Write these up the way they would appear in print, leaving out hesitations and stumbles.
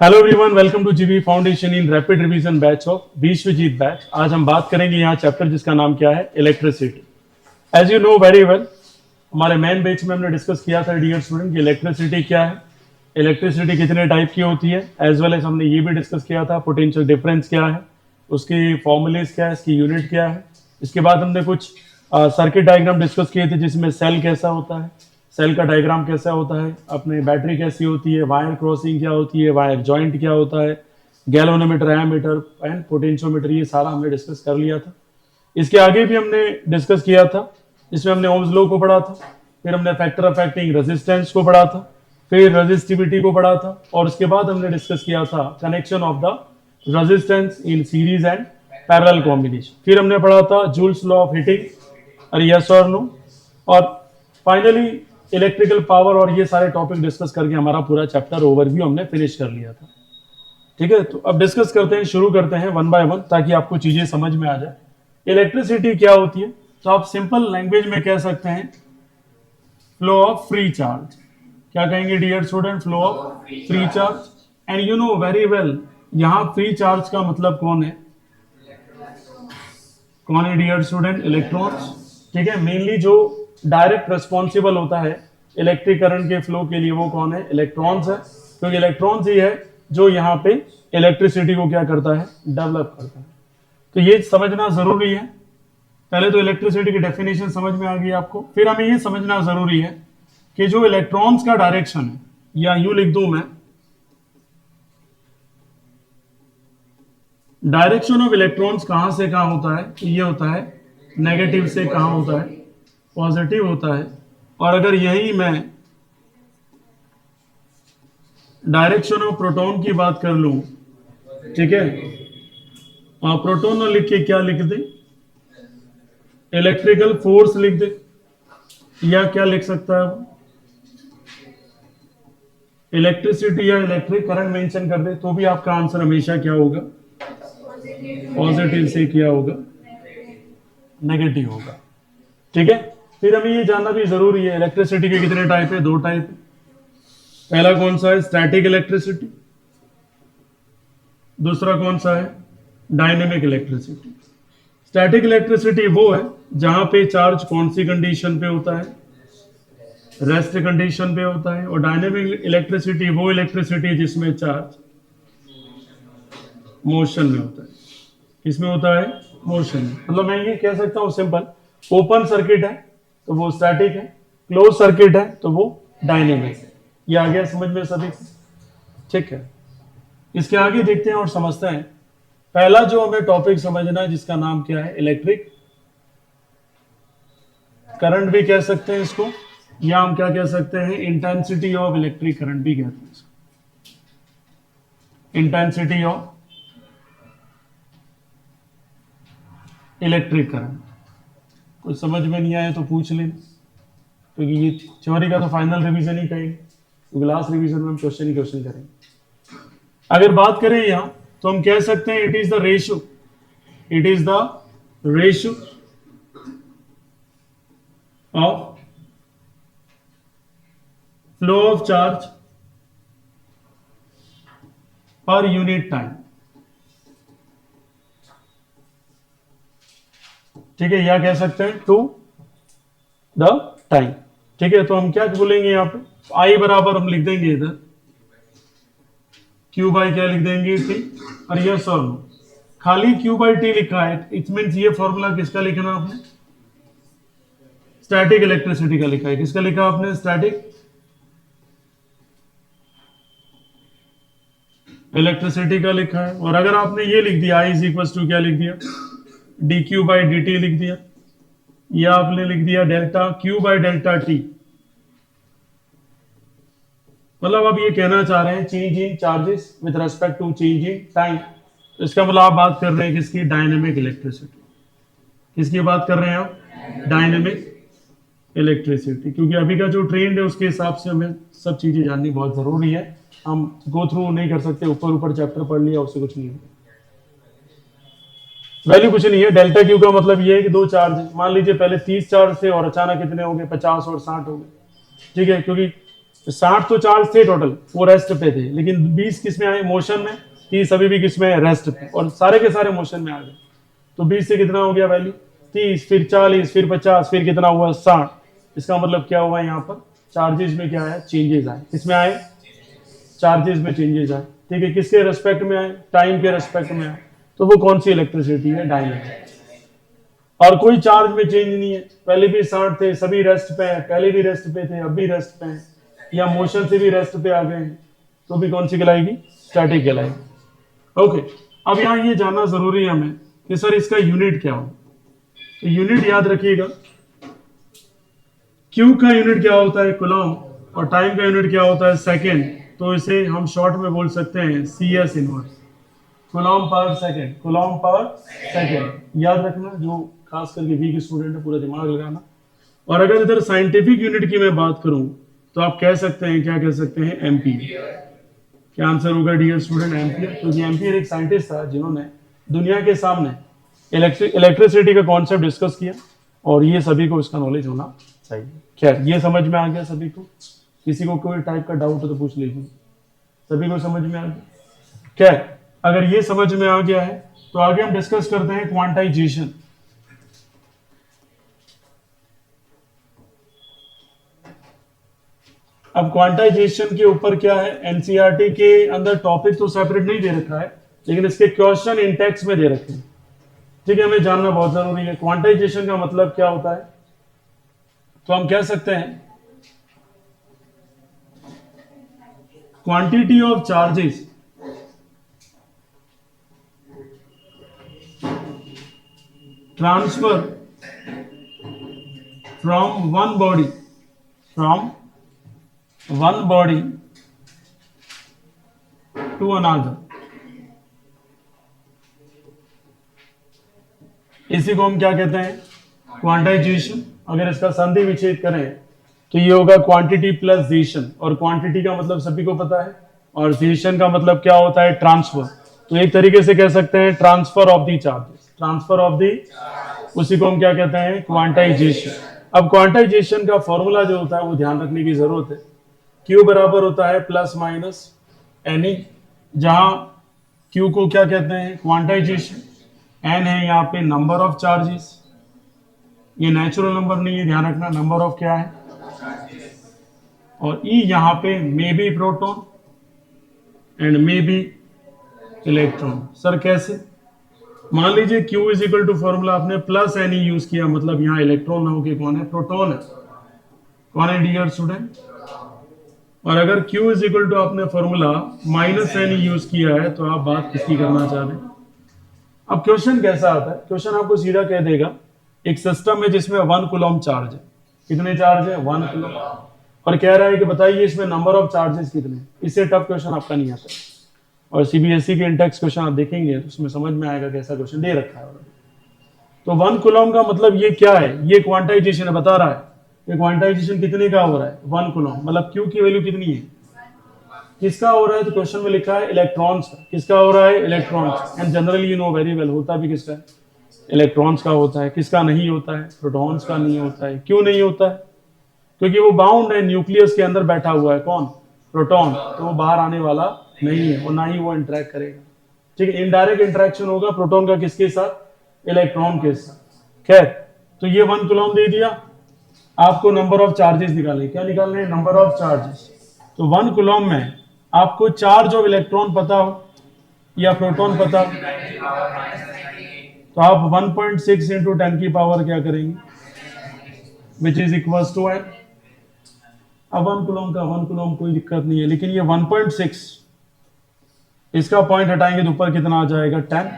Hello everyone, welcome to GB foundation in rapid revision batch of Vishwajeet batch. आज हम बात करेंगे यहाँ चैप्टर जिसका नाम क्या है, electricity. As you know very well, हमारे मेन बैच में हमने डिस्कस किया था डियर स्टूडेंट कि इलेक्ट्रिसिटी क्या है, इलेक्ट्रिसिटी कितने टाइप की होती है, एज वेल एज हमने ये भी डिस्कस किया था पोटेंशियल डिफरेंस क्या है, उसकी फॉर्मूलेज क्या है, इसकी यूनिट क्या है। इसके बाद हमने कुछ सर्किट डायग्राम डिस्कस किए थे जिसमें सेल कैसा होता है, सेल का डायग्राम कैसा होता है, अपने बैटरी कैसी होती है, वायर क्रॉसिंग क्या होती है, वायर जॉइंट क्या होता है, गैल्वेनोमीटर, एमीटर एंड पोटेंशियोमीटर, ये सारा हमने डिस्कस कर लिया था। इसके आगे भी हमने डिस्कस किया था, इसमें हमने ओम्स लॉ को पढ़ा था, फिर हमने फैक्टर अफेक्टिंग रेजिस्टेंस को पढ़ा था, फिर रेजिस्टिविटी को पढ़ा था, और उसके बाद हमने डिस्कस किया था connection of the resistance in series and parallel combination. फिर हमने पढ़ा था जूल्स लॉ ऑफ हीटिंग, और यस और नो, और फाइनली इलेक्ट्रिकल पावर, और ये सारे टॉपिक डिस्कस करके हमारा पूरा चैप्टर ओवरव्यू हमने फिनिश कर लिया था। ठीक है, तो अब डिस्कस करते हैं, शुरू करते हैं वन बाय वन ताकि आपको चीजें समझ में आ जाए। इलेक्ट्रिसिटी क्या होती है, तो आप सिंपल लैंग्वेज में कह सकते हैं फ्लो ऑफ फ्री चार्ज। क्या कहेंगे dear student? Flow of free charge. And you know very well, यहां फ्री चार्ज का मतलब कौन है? कौन है डियर स्टूडेंट? इलेक्ट्रॉन्स। ठीक है, मेनली जो डायरेक्ट रिस्पॉन्सिबल होता है इलेक्ट्रिक करंट के फ्लो के लिए वो कौन है? इलेक्ट्रॉन्स है, क्योंकि इलेक्ट्रॉन्स ही है जो यहाँ पे इलेक्ट्रिसिटी को क्या करता है? डेवलप करता है। तो ये समझना जरूरी है। पहले तो इलेक्ट्रिसिटी की डेफिनेशन समझ में आ गई आपको, फिर हमें ये समझना जरूरी है कि जो इलेक्ट्रॉन्स का डायरेक्शन है, या यूं लिख दूं मैं, डायरेक्शन ऑफ इलेक्ट्रॉन्स कहां से कहां होता है? ये होता है नेगेटिव से कहां होता है? पॉजिटिव होता है। और अगर यही मैं डायरेक्शन ऑफ प्रोटॉन की बात कर लूं, ठीक है, और प्रोटॉन ना लिख के क्या लिख दे? इलेक्ट्रिकल फोर्स लिख दे, या क्या लिख सकता है? इलेक्ट्रिसिटी या इलेक्ट्रिक करंट मेंशन कर दे, तो भी आपका आंसर हमेशा क्या होगा? पॉजिटिव से क्या होगा? नेगेटिव होगा। ठीक है, फिर हमें ये जानना भी जरूरी है इलेक्ट्रिसिटी के कितने टाइप है? दो टाइप है। पहला कौन सा है? Static electricity. दूसरा कौन सा है? Dynamic electricity. स्टैटिक इलेक्ट्रिसिटी वो है जहां पे चार्ज कौन सी कंडीशन पे होता है? रेस्ट कंडीशन पे होता है। और डायनेमिक इलेक्ट्रिसिटी वो इलेक्ट्रिसिटी जिसमें चार्ज मोशन में होता है। किसमें होता है? मोशन में। मतलब मैं ये कह सकता हूं सिंपल, ओपन सर्किट है तो वो स्टैटिक है, क्लोज सर्किट है तो वो डायनेमिक है। ये आ गया समझ में सभी को? ठीक है, इसके आगे देखते हैं और समझते हैं। पहला जो हमें टॉपिक समझना है जिसका नाम क्या है? इलेक्ट्रिक करंट भी कह सकते हैं इसको, या हम क्या कह सकते हैं? इंटेंसिटी ऑफ इलेक्ट्रिक करंट भी कहते हैं इसको। Intensity of electric current. कुछ समझ में नहीं आया तो पूछ लें, क्योंकि ये थ्योरी का तो फाइनल रिवीजन ही करेंगे, क्योंकि लास्ट रिवीजन में हम क्वेश्चन ही क्वेश्चन करेंगे। अगर बात करें यहां तो हम कह सकते हैं it is the ratio, it is the ratio of flow of charge per unit time. ठीक है, या कह सकते हैं टू द टाइम। ठीक है, तो हम क्या बोलेंगे यहाँ पे? आई बराबर हम लिख देंगे इधर क्यू बाई क्या लिख देंगे? टी। और यस और नो, खाली क्यू बाई टी लिखा है, इट मीन्स ये फॉर्मूला किसका लिखना आपने? स्टैटिक इलेक्ट्रिसिटी का लिखा है। किसका लिखा आपने? स्टैटिक इलेक्ट्रिसिटी का लिखा है। और अगर आपने ये लिख दिया आई इज इक्वल टू क्या लिख दिया? D Q by D T लिख दिया, या आपने लिख दिया delta Q by delta T. मतलब आप ये कहना चाह रहे हैं change in charges with respect to change in time. तो इसका मतलब आप बात कर रहे हैं किसकी? Dynamic electricity. किसकी बात कर रहे हैं आप? Dynamic electricity. क्योंकि अभी का जो ट्रेंड है उसके हिसाब से हमें सब चीजें जाननी बहुत जरूरी है। हम गो थ्रू नहीं कर सकते, ऊपर ऊपर चैप्टर पढ़ लिया उससे कुछ नहीं है, वैल्यू कुछ नहीं है। डेल्टा क्यू का मतलब ये है कि दो चार्ज है, मान लीजिए पहले 30 चार्ज थे और अचानक कितने हो गए? 50 और 60 हो गए। ठीक है, क्योंकि 60 तो चार्ज थे टोटल, वो रेस्ट पे थे, लेकिन 20 किस में आए, मोशन में, 30 अभी भी किस में, रेस्ट पे, और सारे के सारे मोशन में आ गए। तो 20 से कितना हो गया वैल्यू, 30, फिर 40, फिर 50, फिर कितना हुआ 60। इसका मतलब क्या हुआ, यहाँ पर चार्जेस में क्या आया, चेंजेस आए। किसमें आए, चार्जेस में चेंजेस आए। ठीक है, किसके रेस्पेक्ट में आए, टाइम के रेस्पेक्ट में आए। तो वो कौन सी इलेक्ट्रिसिटी है, डायनेमिक। और कोई चार्ज में चेंज नहीं है, पहले भी 60 थे, सभी रेस्ट पे हैं, पहले भी रेस्ट पे थे, अब भी रेस्ट पे हैं, या मोशन से भी रेस्ट पे आ गए हैं, तो भी कौन सी कहलाएगी, स्टैटिक कहलाएगी। ओके, अब यहाँ ये जानना जरूरी है हमें कि सर इसका यूनिट क्या हो। तो यूनिट याद रखिएगा, क्यू का यूनिट क्या होता है, कूलॉम, और टाइम का यूनिट क्या होता है, सेकेंड। तो इसे हम शॉर्ट में बोल सकते हैं CS इनवर्स, कूलॉम पर सेकेंड, कूलॉम पर सेकेंड। याद रखना, जो खास करके वीक स्टूडेंट है, पूरा दिमाग लगाना। और अगर इधर साइंटिफिक यूनिट की मैं बात करूं तो आप कह सकते हैं, क्या कह सकते हैं, एम्पियर। क्या आंसर होगा डियर स्टूडेंट, एम्पियर। क्योंकि एम्पियर एक साइंटिस्ट था जिन्होंने दुनिया के सामने इलेक्ट्रिसिटी का कॉन्सेप्ट डिस्कस किया, और ये सभी को इसका नॉलेज होना चाहिए। खैर, ये समझ में आ गया सभी को, किसी को कोई टाइप का डाउट हो तो पूछ लीजिए, सभी को समझ में आ गया। खैर, अगर ये समझ में आ गया है तो आगे हम डिस्कस करते हैं क्वांटाइजेशन। अब क्वांटाइजेशन के ऊपर क्या है, एनसीईआरटी के अंदर टॉपिक तो सेपरेट नहीं दे रखा है, लेकिन इसके क्वेश्चन इन टेक्स्ट में दे रखे हैं। ठीक है, हमें जानना बहुत जरूरी है क्वांटाइजेशन का मतलब क्या होता है। तो हम कह सकते हैं quantity of charges transfer from one body to another, इसी को हम क्या कहते हैं, क्वांटाइजेशन। अगर इसका संधि विच्छेद करें तो ये होगा क्वांटिटी प्लस जेशन, और क्वांटिटी का मतलब सभी को पता है, और जेशन का मतलब क्या होता है, ट्रांसफर। तो एक तरीके से कह सकते हैं transfer of the charges, transfer of the, उसी को हम क्या कहते हैं, क्वांटाइजेशन। अब क्वांटाइजेशन का फॉर्मूला जो होता है वो ध्यान रखने की जरूरत है। Q बराबर होता है प्लस माइनस NE, जहां Q को क्या कहते हैं, क्वांटाइजेशन, N है यहाँ पे नंबर ऑफ चार्जेस, ये नेचुरल नंबर नहीं है, ध्यान रखना, नंबर ऑफ क्या है, और E यहाँ पे may be proton and may be electron. Sir कैसे, मान लीजिए Q is equal to formula आपने प्लस NE यूज किया, मतलब यहाँ इलेक्ट्रॉन ना होके कौन है, प्रोटॉन है। कौन है डियर स्टूडेंट, और अगर Q इज इक्वल टू आपने फॉर्मूला माइनस NE यूज किया है, तो आप बात किसकी करना चाह रहे हैं। अब क्वेश्चन कैसा आता है, क्वेश्चन आपको सीधा कह देगा, एक सिस्टम है जिसमें 1 कूलम चार्ज है, कितने चार्ज है, 1 कूलम, और कह रहा है कि बताइए इसमें नंबर ऑफ चार्जेस कितने। इससे टफ क्वेश्चन आपका नहीं आता, और सीबीएसई के इंटेक्स क्वेश्चन आप देखेंगे तो उसमें समझ में आएगा कैसा क्वेश्चन दे रखा है। तो 1 कूलम का मतलब ये क्या है, ये क्वांटाइजेशन है, बता रहा है कि क्वांटाइजेशन कितने का हो रहा है, 1 कूलम, मतलब Q की वैल्यू कितनी है, किसका हो रहा है, तो क्वेश्चन में लिखा है इलेक्ट्रॉन्स का। किसका हो रहा है, electrons. And generally you know very well, होता भी किसका है, इलेक्ट्रॉन्स का होता है। किसका नहीं होता है, प्रोटॉन्स का नहीं होता है। क्यों नहीं होता है, क्योंकि वो बाउंड है, न्यूक्लियस के अंदर बैठा हुआ है, कौन, प्रोटॉन, तो वो बाहर आने वाला नहीं है, और ना ही वो इंटरेक्ट करेगा। ठीक है, इनडायरेक्ट इंटरेक्शन होगा प्रोटॉन का किसके साथ, इलेक्ट्रॉन के साथ। खैर, तो ये 1 कूलम दे दिया, आपको नंबर ऑफ चार्जेस निकालने, क्या निकालने, नंबर ऑफ चार्जेस। तो 1 कूलम में आपको चार्ज ऑफ इलेक्ट्रॉन पता हो या प्रोटॉन पता हो, तो आप 1.6 इंटू 10 की पावर क्या करेंगे, which is equal to n। अब 1 कूलम कोई दिक्कत नहीं है, लेकिन ये 1.6, इसका पॉइंट हटाएंगे तो ऊपर कितना आ जाएगा, 10,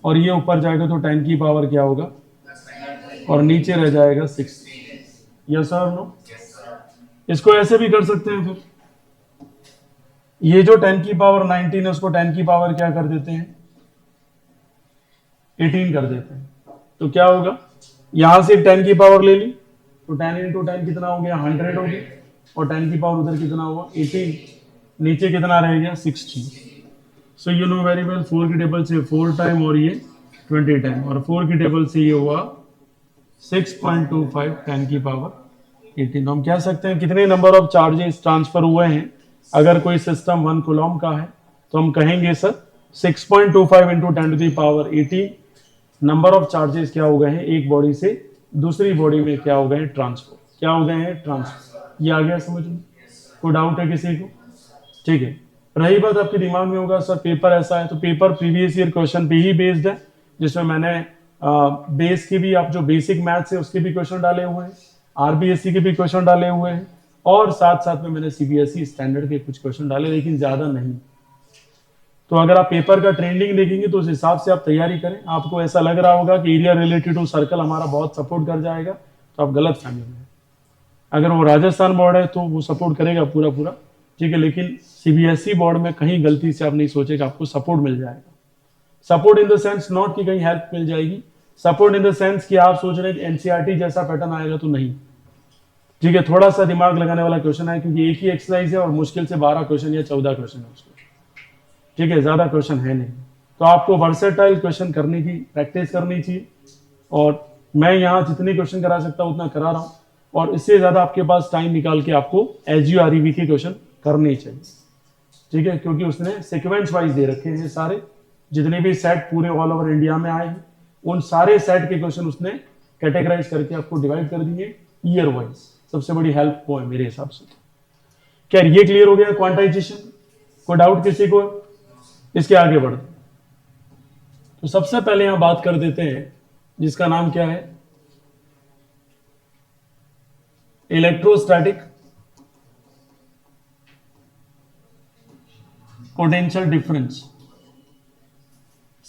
और ये ऊपर जाएगा तो 10 की पावर क्या होगा, और नीचे रह जाएगा 6। यस और नो। इसको ऐसे भी कर सकते हैं, फिर ये जो 10 की पावर 19 है उसको 10 की पावर क्या कर देते हैं, 18 कर देते हैं। तो क्या होगा, यहां से 10 की पावर ले ली तो 10 इंटू 10 कितना हो गया, 100 हो गया, और 10 की पावर उधर कितना हुआ, 18, नीचे कितना रह गया, 60। So you know very well, 4 की टेबल से 4 टाइम और ये 20 टाइम, और 4 की टेबल से ये हुआ 6.25 10 की पावर 18। तो हम कह सकते हैं कितने नंबर ऑफ चार्जेस ट्रांसफर हुए हैं। अगर कोई सिस्टम 1 कूलम का है तो हम कहेंगे sir 6.25 into 10⁻18 number of charges क्या हो गए हैं एक बॉडी से दूसरी बॉडी में क्या हो गए हैं ट्रांसफर, क्या हो गए हैं ट्रांसफर। ये आ गया समझ में? कोई डाउट है किसी को? ठीक है। रही बात आपके दिमाग में होगा सर पेपर ऐसा है, तो पेपर प्रीवियस ईयर क्वेश्चन पे ही बेस्ड है, जिसमें मैंने बेस के भी, आप जो बेसिक मैथ्स है उसके भी क्वेश्चन डाले हुए हैं, आरबीएससी के भी क्वेश्चन डाले हुए हैं, और साथ साथ में मैंने सीबीएसई स्टैंडर्ड के कुछ क्वेश्चन डाले, लेकिन ज्यादा नहीं। तो अगर आप पेपर का ट्रेंडिंग देखेंगे तो उस हिसाब से आप तैयारी करें। आपको ऐसा लग रहा होगा कि एरिया रिलेटेड टू सर्कल हमारा बहुत सपोर्ट कर जाएगा, तो आप गलत फहमी में। अगर वो राजस्थान बोर्ड है तो वो सपोर्ट करेगा पूरा पूरा, ठीक है, लेकिन सीबीएसई बोर्ड में कहीं गलती से आप नहीं सोचेगा आपको सपोर्ट मिल जाएगा। Support in the sense not कि कहीं हेल्प मिल जाएगी, सपोर्ट इन द सेंस कि आप सोच रहे हैं कि एनसीईआरटी जैसा पैटर्न आएगा, तो नहीं। ठीक है, थोड़ा सा दिमाग लगाने वाला क्वेश्चन है, क्योंकि एक ही एक्सरसाइज है और मुश्किल से 12 क्वेश्चन या 14 क्वेश्चन है उसको। ठीक है, ज्यादा क्वेश्चन है नहीं, तो आपको वर्सेटाइल क्वेश्चन करने की प्रैक्टिस करनी चाहिए, और मैं यहाँ जितने क्वेश्चन करा सकता हूँ उतना करा रहा हूँ, और इससे ज्यादा आपके पास टाइम निकाल के आपको एसजीआरईवी के क्वेश्चन करने चाहिए। ठीक है, क्योंकि उसने सीक्वेंस वाइज दे रखे हैं सारे, जितने भी सेट पूरे ऑल ओवर इंडिया में आए हैं उन सारे सेट के क्वेश्चन उसने कैटेगराइज करके आपको डिवाइड कर दिए ईयर वाइज। सबसे बड़ी हेल्प वो है मेरे हिसाब से। क्या ये क्लियर हो गया क्वांटाइजेशन? कोई डाउट किसी को? इसके आगे बढ़ते तो सबसे पहले यहां बात कर देते हैं जिसका नाम क्या है, इलेक्ट्रोस्टैटिक पोटेंशियल डिफरेंस।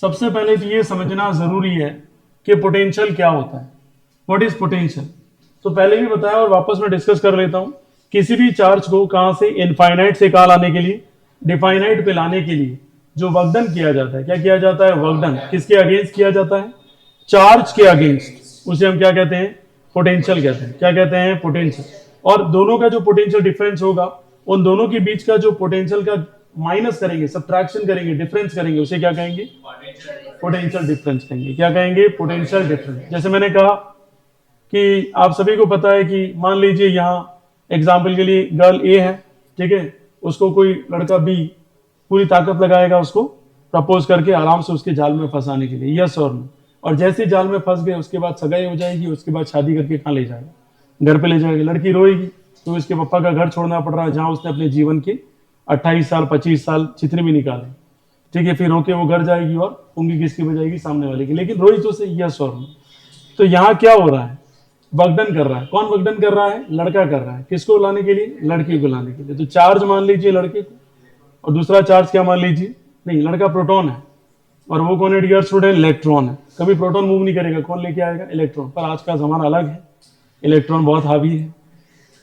सबसे पहले तो ये समझना जरूरी है कि पोटेंशियल क्या होता है, व्हाट इज पोटेंशियल। तो पहले भी बताया और वापस मैं डिस्कस कर लेता हूं। किसी भी चार्ज को कहां से, इनफाइनाइट से कहां लाने के लिए, डिफाइनाइट पे लाने के लिए जो वर्कडन किया जाता है, क्या किया जाता है? वर्कडन किसके अगेंस्ट किया जाता है? चार्ज के अगेंस्ट। उसे हम क्या कहते हैं? पोटेंशियल कहते हैं। क्या कहते हैं? पोटेंशियल। और दोनों का जो पोटेंशियल डिफरेंस होगा, उन दोनों के बीच का जो पोटेंशियल का माइनस करेंगे, सब्ट्रैक्शन करेंगे, डिफरेंस करेंगे, उसे क्या कहेंगे? पोटेंशियल डिफरेंस कहेंगे। क्या कहेंगे? Potential difference. जैसे मैंने कहा कि आप सभी को पता है कि मान लीजिए यहाँ एग्जाम्पल के लिए गर्ल ए है, ठीक है, उसको कोई लड़का बी पूरी ताकत लगाएगा उसको प्रपोज करके आराम से उसके जाल में फंसाने के लिए, यस और नो। और जैसे जाल में फंस गए उसके बाद सगाई हो जाएगी, उसके बाद शादी करके कहाँ ले जाएगा? घर पे ले जाएगी। लड़की रोएगी तो उसके पापा का घर छोड़ना पड़ रहा है जहां उसने अपने जीवन के 28 साल 25 साल जितने भी निकाले, ठीक है, फिर रोके वो घर जाएगी और उंगली किसकी बजाएगी? सामने वाले की। लेकिन रोई तो सही, यस और नो। तो यहाँ क्या हो रहा है? वर्कडन कर रहा है। कौन वर्कडन कर रहा है? लड़का कर रहा है। किसको लाने के लिए? लड़की को लाने के लिए। तो चार्ज मान लीजिए लड़के को, और दूसरा चार्ज क्या मान लीजिए? नहीं, लड़का प्रोटॉन है और वो कौन है डियर स्टूडेंट? इलेक्ट्रॉन है। कभी प्रोटॉन मूव नहीं करेगा, कौन लेके आएगा? इलेक्ट्रॉन। पर आज का जमाना अलग है, इलेक्ट्रॉन बहुत हावी है।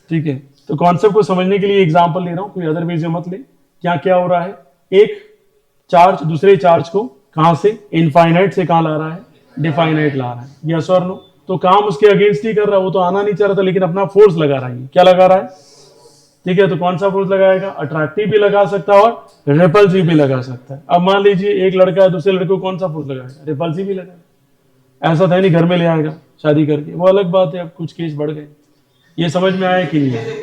ठीक है, तो कॉन्सेप्ट को समझने के लिए एग्जांपल ले रहा हूं, कोई अदर वे मत ले। क्या हो रहा है? एक चार्ज दूसरे चार्ज को कहां से, इनफाइनाइट से कहां ला रहा है? डिफाइनाइट ला रहा है, यस और नो। तो काम उसके अगेंस्ट ही कर रहा है, वो तो आना नहीं चाह रहा था, लेकिन अपना फोर्स लगा रहा है। क्या लगा रहा है? ठीक है, तो कौन सा फोर्स लगाएगा? अट्रैक्टिव भी लगा सकता है और रिपल्सिव भी लगा सकता है। अब मान लीजिए एक लड़का है, दूसरे लड़के को कौन सा फोर्स लगाएगा? रिपल्सिव भी लगाएगा। ऐसा था नहीं घर में ले आएगा शादी करके, वो अलग बात है, अब कुछ केस बढ़ गए। ये समझ में आया कि नहीं?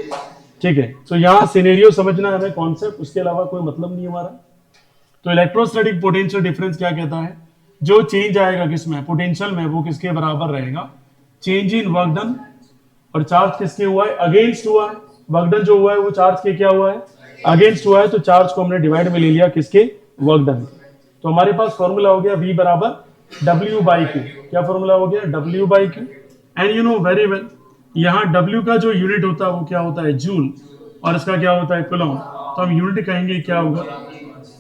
ठीक है, तो यहाँ सिनेरियो समझना है हमें, कॉन्सेप्ट, उसके अलावा कोई मतलब नहीं हमारा। तो इलेक्ट्रोस्टैटिक पोटेंशियल डिफरेंस क्या कहता है? जो चेंज आएगा किसमें? पोटेंशियल में, वो किसके बराबर रहेगा? Change in work done. और चार्ज किसके हुआ है? अगेंस्ट हुआ है। वर्क डन जो हुआ है वो चार्ज के क्या हुआ है? अगेंस्ट हुआ है। तो चार्ज को हमने डिवाइड में ले लिया किसके? Work done. तो हमारे पास फॉर्मूला हो गया V बराबर W/Q। क्या फॉर्मूला हो गया? W/Q। And you know very well, यहाँ W का जो यूनिट होता है वो क्या होता है? जूल। और इसका क्या होता है? कूलम। तो हम यूनिट कहेंगे क्या होगा?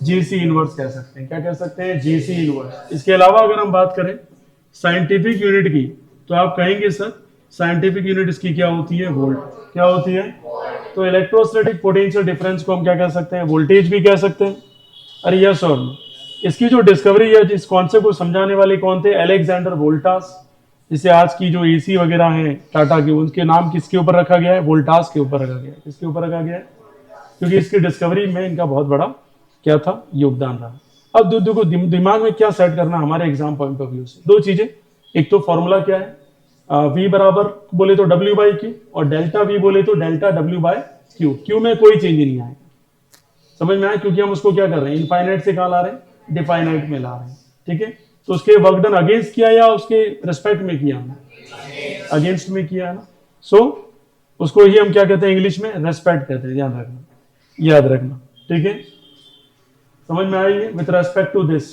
जेसी इनवर्स कह सकते हैं। क्या कह सकते हैं? जेसी इनवर्स। इसके अलावा अगर हम बात करें साइंटिफिक यूनिट की, तो आप कहेंगे सर साइंटिफिक यूनिट इसकी क्या होती है? वोल्ट। क्या होती है? तो इलेक्ट्रोस्टैटिक पोटेंशियल डिफरेंस को हम क्या कह सकते हैं? वोल्टेज भी कह सकते हैं। अरे यस और नो। इसकी जो डिस्कवरी है, जिस कॉन्सेप्ट को समझाने वाले कौन थे? अलेक्जेंडर वोल्टास। जिसे आज की जो एसी वगैरह हैं टाटा की, उनके नाम किसके ऊपर रखा गया है? वोल्टास के ऊपर रखा गया है। किसके ऊपर रखा गया है? क्योंकि इसकी डिस्कवरी में इनका बहुत बड़ा क्या था? योगदान रहा। अब देखो दिमाग में क्या सेट करना हमारे एग्जाम पॉइंट ऑफ व्यू से, दो चीजें। एक तो फॉर्मूला क्या है, V बराबर बोले तो W बाई क्यू, और डेल्टा V बोले तो delta W by Q. Q में कोई चेंज नहीं आएगा, समझ में आया, क्योंकि हम उसको क्या कर रहे हैं, इनफाइनाइट से कहाँ ला रहे हैं, डिफाइनाइट में ला रहे हैं, ठीक है। तो उसके वर्क डन अगेंस्ट किया या उसके रिस्पेक्ट में किया हमने, अगेंस्ट में किया है ना। सो उसको ही हम क्या कहते हैं इंग्लिश में, रेस्पेक्ट कहते हैं, ध्यान रखना, याद रखना, ठीक है। समझ में आई विथ रेस्पेक्ट टू दिस।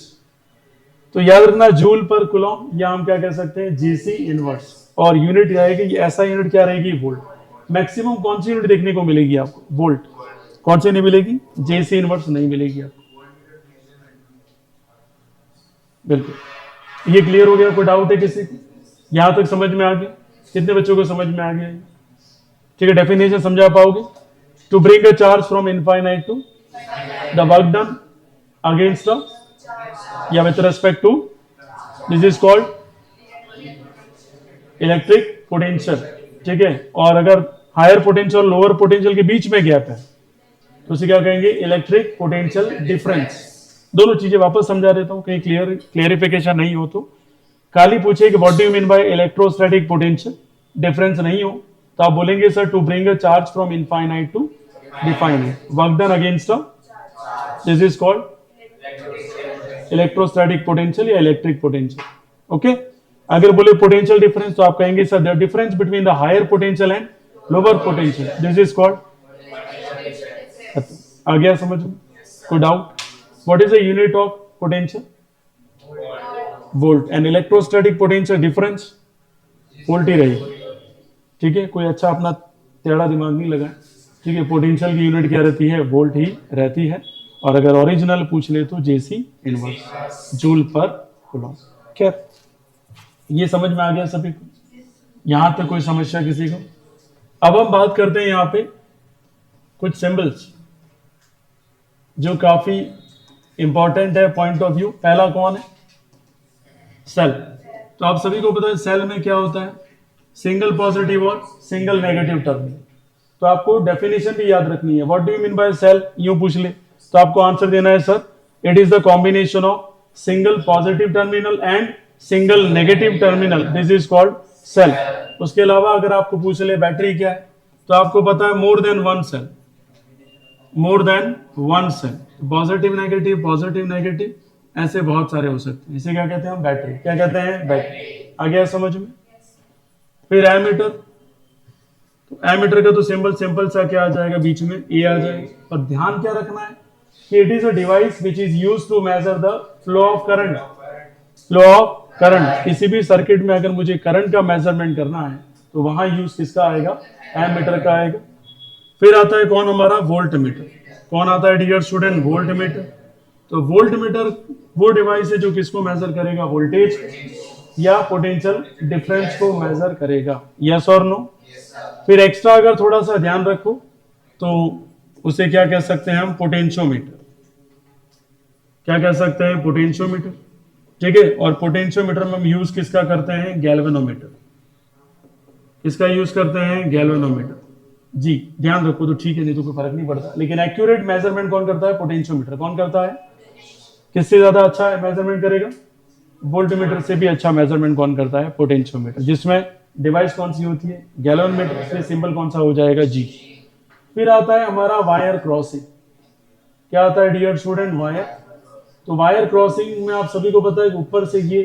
तो याद रखना जूल पर कूलम, या हम क्या कह सकते हैं जीसी इनवर्स, और यूनिट क्या रहेगी, ऐसा यूनिट क्या रहेगी, वोल्ट। मैक्सिमम कौन सी यूनिट देखने को मिलेगी आपको, वोल्ट। कौन सी नहीं मिलेगी, जेसी इनवर्स नहीं मिलेगी आपको। बिल्कुल, ये क्लियर हो गया, कोई डाउट है किसी को, यहां तक समझ में आ गया, कितने बच्चों को समझ में आ गया, ठीक है। डेफिनेशन समझा पाओगे, to bring a charge from infinite to the work done against the या with respect to, this is called electric potential, ठीक है। और अगर हायर पोटेंशियल और लोअर पोटेंशियल के बीच में गैप है तो उसे क्या कहेंगे, इलेक्ट्रिक पोटेंशियल डिफरेंस। दोनों चीजें वापस समझा देता हूं, कहीं क्लियरिफिकेशन नहीं हो तो। खाली पूछे कि what do you mean by electrostatic potential difference नहीं हो तो आप बोलेंगे sir to bring a charge from infinite to definite, work done against a, this is called electrostatic potential या इलेक्ट्रिक पोटेंशियल, ओके। अगर बोले पोटेंशियल डिफरेंस तो आप कहेंगे sir the difference between the higher potential and lower potential, this is called. आ गया समझ में, कोई doubt. What is the unit of potential, volt, and electrostatic potential difference volt ही रहेगी, ठीक है। कोई अच्छा अपना टेढ़ा दिमाग नहीं लगा, ठीक है। पोटेंशियल की यूनिट क्या रहती है, वोल्ट ही रहती है, और अगर ओरिजिनल पूछ ले तो जेसी इनवर्स, जूल पर कूलम। खैर ये समझ में आ गया सभी को, यहां तक कोई समस्या किसी को। अब हम बात करते हैं यहाँ पे कुछ सिंबल्स जो काफी इंपॉर्टेंट है पॉइंट ऑफ व्यू। पहला कौन है, सेल। तो आप सभी को पता है सेल में क्या होता है, सिंगल पॉजिटिव और सिंगल नेगेटिव टर्मिनल। तो आपको डेफिनेशन भी याद रखनी है, what do you mean by cell, यूं पूछ ले तो आपको आंसर देना है sir it is the combination of single positive terminal and single negative terminal, this is called cell. उसके अलावा अगर आपको पूछ ले बैटरी क्या है तो आपको पता है more than one cell, more than one cell, positive negative ऐसे बहुत सारे हो सकते हैं, इसे क्या कहते हैं हम, बैटरी। क्या कहते हैं, बैटरी। आ गया समझ में। फिर एमीटर, तो एमीटर का तो सिंपल सा क्या आ जाएगा, बीच में ए आ जाएगा। और ध्यान क्या रखना है कि it is a device which is used to measure the flow of current, flow of current. किसी भी सर्किट में अगर मुझे करंट का मेजरमेंट करना है तो वहां यूज किसका आएगा, एमीटर का आएगा। फिर आता है कौन हमारा, वोल्ट मीटर। कौन आता है डियर स्टूडेंट, वोल्ट मीटर। तो वोल्ट मीटर वो डिवाइस है जो किसको मेजर करेगा, वोल्टेज या पोटेंशियल डिफरेंस को मेजर करेगा, यस और नो। फिर एक्स्ट्रा अगर थोड़ा सा ध्यान रखो तो उसे क्या कह सकते हैं हम, पोटेंशियोमीटर। क्या कह सकते हैं, पोटेंशियोमीटर, ठीक है। और पोटेंशियोमीटर में हम यूज किसका करते हैं, गैल्वेनोमीटर। किसका यूज करते हैं, गैल्वेनोमीटर। जी ध्यान रखो तो ठीक है, नहीं तो कोई फर्क नहीं पड़ता। लेकिन एक्यूरेट मेजरमेंट कौन करता है, पोटेंशियोमीटर। कौन करता है, किससे ज्यादा अच्छा मेजरमेंट करेगा, वोल्टमीटर से भी अच्छा मेजरमेंट कौन करता है, पोटेंशियोमीटर। जिसमें डिवाइस कौन सी होती है, गैल्वेनोमीटर, इसलिए सिंबल कौन सा हो जाएगा, जी। फिर आता है हमारा वायर क्रॉसिंग। क्या आता है डियर स्टूडेंट, वायर। तो वायर क्रॉसिंग में आप सभी को पता है कि ऊपर से ये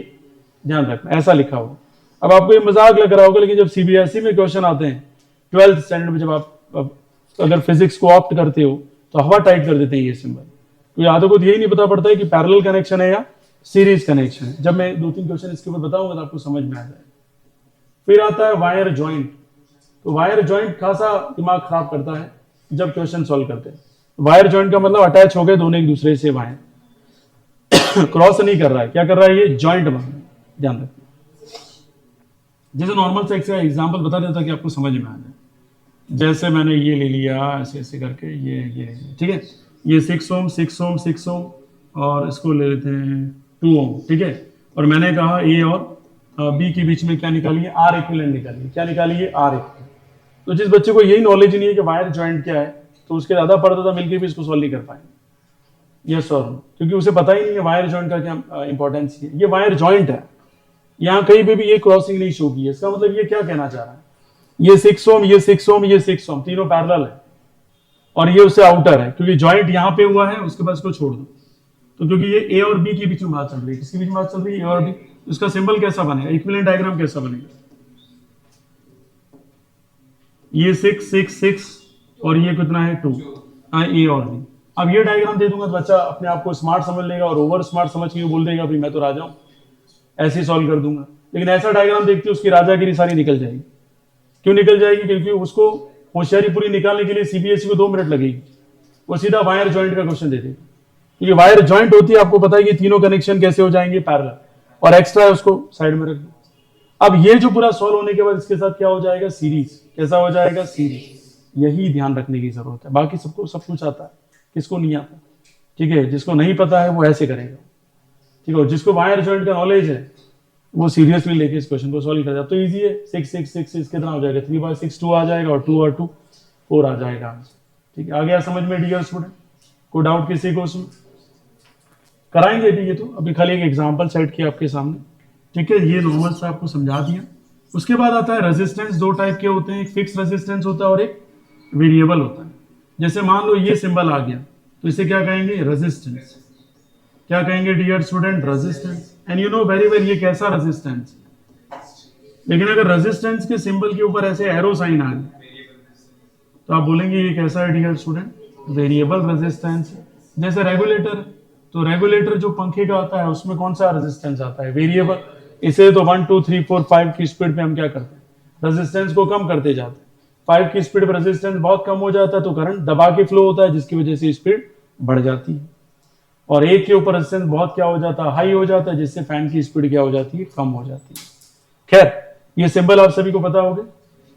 ध्यान रखना, ऐसा लिखा हुआ। अब आपको ये मजाक लग रहा होगा, लेकिन जब सीबीएसई में क्वेश्चन आते हैं 12th स्टैंडर्ड में, जब आप अगर फिजिक्स को ऑप्ट करते हो तो हवा टाइट कर देते हैं ये सिंबल। तो यादों को यही नहीं पता पड़ता है कि पैरेलल कनेक्शन है या सीरीज कनेक्शन है। जब मैं 2-3 क्वेश्चन इसके ऊपर बताऊंगा तो आपको समझ में आ जाएगा। फिर आता है वायर जॉइंट। तो वायर जॉइंट खासा दिमाग खराब करता है जब क्वेश्चन सॉल्व करते हैं। वायर जॉइंट का मतलब अटैच हो गए दोनों एक दूसरे से, वायर क्रॉस नहीं कर रहा है, क्या कर रहा है, ये जॉइंट बन रहा है, ध्यान रखना। जैसे नॉर्मल से एक एग्जांपल बता देता कि आपको समझ में आ जाए। जैसे मैंने ये ले लिया ऐसे ऐसे करके, ये ठीक है, ये 6 ओम 6 ओम 6 ओम, और इसको ले लेते हैं 2 ओम, ठीक है। और मैंने कहा ए और बी के बीच में क्या निकालिए, आर इक्विवेलेंट निकालिए। क्या निकालिए, आर इक्विवेलेंट। तो जिस बच्चे को यही नॉलेज नहीं है कि वायर जॉइंट क्या है, तो उसके ज्यादा पढ़ता मिलकर भी इसको सॉल्व नहीं कर पाएंगे, यस और नो, क्योंकि उसे पता ही नहीं है वायर जॉइंट का क्या इंपॉर्टेंस है। ये वायर जॉइंट है, यहाँ कहीं पे भी ये क्रॉसिंग नहीं शो की है, इसका मतलब ये क्या कहना चाह रहा है, ये 6 ओम, ये 6 ओम, ये 6 ओम, तीनों पैरेलल है और ये उससे आउटर है, क्योंकि जॉइंट यहाँ पे हुआ है, उसके बाद इसको छोड़ दो। तो क्योंकि ये ए और बी के बीच में बात चल रही है, किसके बीच में बात चल रही है, ए और बी, उसका सिंबल कैसा बनेगा, इक्विवेलेंट डायग्राम कैसा बनेगा, ये 6 6 6 और ये कितना है 2, ए और बी। अब ये डायग्राम दे दूंगा तो बच्चा अपने आप को स्मार्ट समझ लेगा और ओवर स्मार्ट समझ के बोल देगा भाई मैं तो राजा हूं, ऐसे ही सॉल्व कर दूंगा। लेकिन ऐसा डायग्राम देखते उसकी राजागिरी सारी निकल जाएगी। क्यों निकल जाएगी, क्योंकि उसको होशियारी पूरी निकालने के लिए सीबीएसई को 2 मिनट लगेगी, वो सीधा वायर जॉइंट का क्वेश्चन दे देगा। ये वायर जॉइंट होती है, आपको पता है कि तीनों कनेक्शन कैसे हो जाएंगे, पैरेलल, और एक्स्ट्रा है उसको साइड में रख दो। अब ये जो पूरा सॉल्व होने के बाद इसके साथ क्या हो जाएगा, सीरीज, कैसा हो जाएगा, सीरीज। यही ध्यान रखने की जरूरत है, बाकी सबको सब कुछ आता है, किसको नहीं आता, ठीक है, जिसको नहीं पता है वो ऐसे करेगा, ठीक है, जिसको वायर जॉइंट का नॉलेज है वो सीरियसली लेके इस क्वेश्चन को सॉल्व कर जाए। तो इजी है, 6 6 6 6 कितना हो जाएगा, 3/6 2 आ जाएगा और 2 और 2 4 आ जाएगा आंसर। ठीक है, आ गया समझ में डियर स्टूडेंट, कोई डाउट किसी को उसमें, कराएंगे भी ये तो, अभी खाली एक एग्जांपल सेट किया आपके सामने, ठीक है, ये नॉर्मल से आपको समझा दिया। उसके बाद आता है रेजिस्टेंस, 2 टाइप के होते हैं, एक फिक्स रेजिस्टेंस होता है और एक वेरिएबल होता है। जैसे मान लो ये सिंबल आ गया तो इसे क्या कहेंगे, रेजिस्टेंस। क्या कहेंगे dear student, resistance. And you know very well ये कैसा रेजिस्टेंस। लेकिन अगर रेजिस्टेंस के सिंबल के ऊपर ऐसे एरो साइन आ गया तो आप बोलेंगे ये कैसा है डियर स्टूडेंट, वेरिएबल रेजिस्टेंस। जैसे रेगुलेटर, तो रेगुलेटर जो पंखे का आता है उसमें कौन सा रेजिस्टेंस आता है, वेरिएबल। इसे तो 1 2 3 4 5 की स्पीड पे हम क्या करते हैं, रेजिस्टेंस को कम करते जाते हैं। 5 की स्पीड पर रेजिस्टेंस बहुत कम हो जाता है तो करंट दबा के फ्लो होता है, जिसकी वजह से स्पीड बढ़ जाती है। और 1 के ऊपर रेजिस्टेंस बहुत क्या हो जाता है, हाई हो जाता है, जिससे फैन की स्पीड क्या हो जाती है, कम हो जाती है। खैर ये सिंबल आप सभी को पता होगा,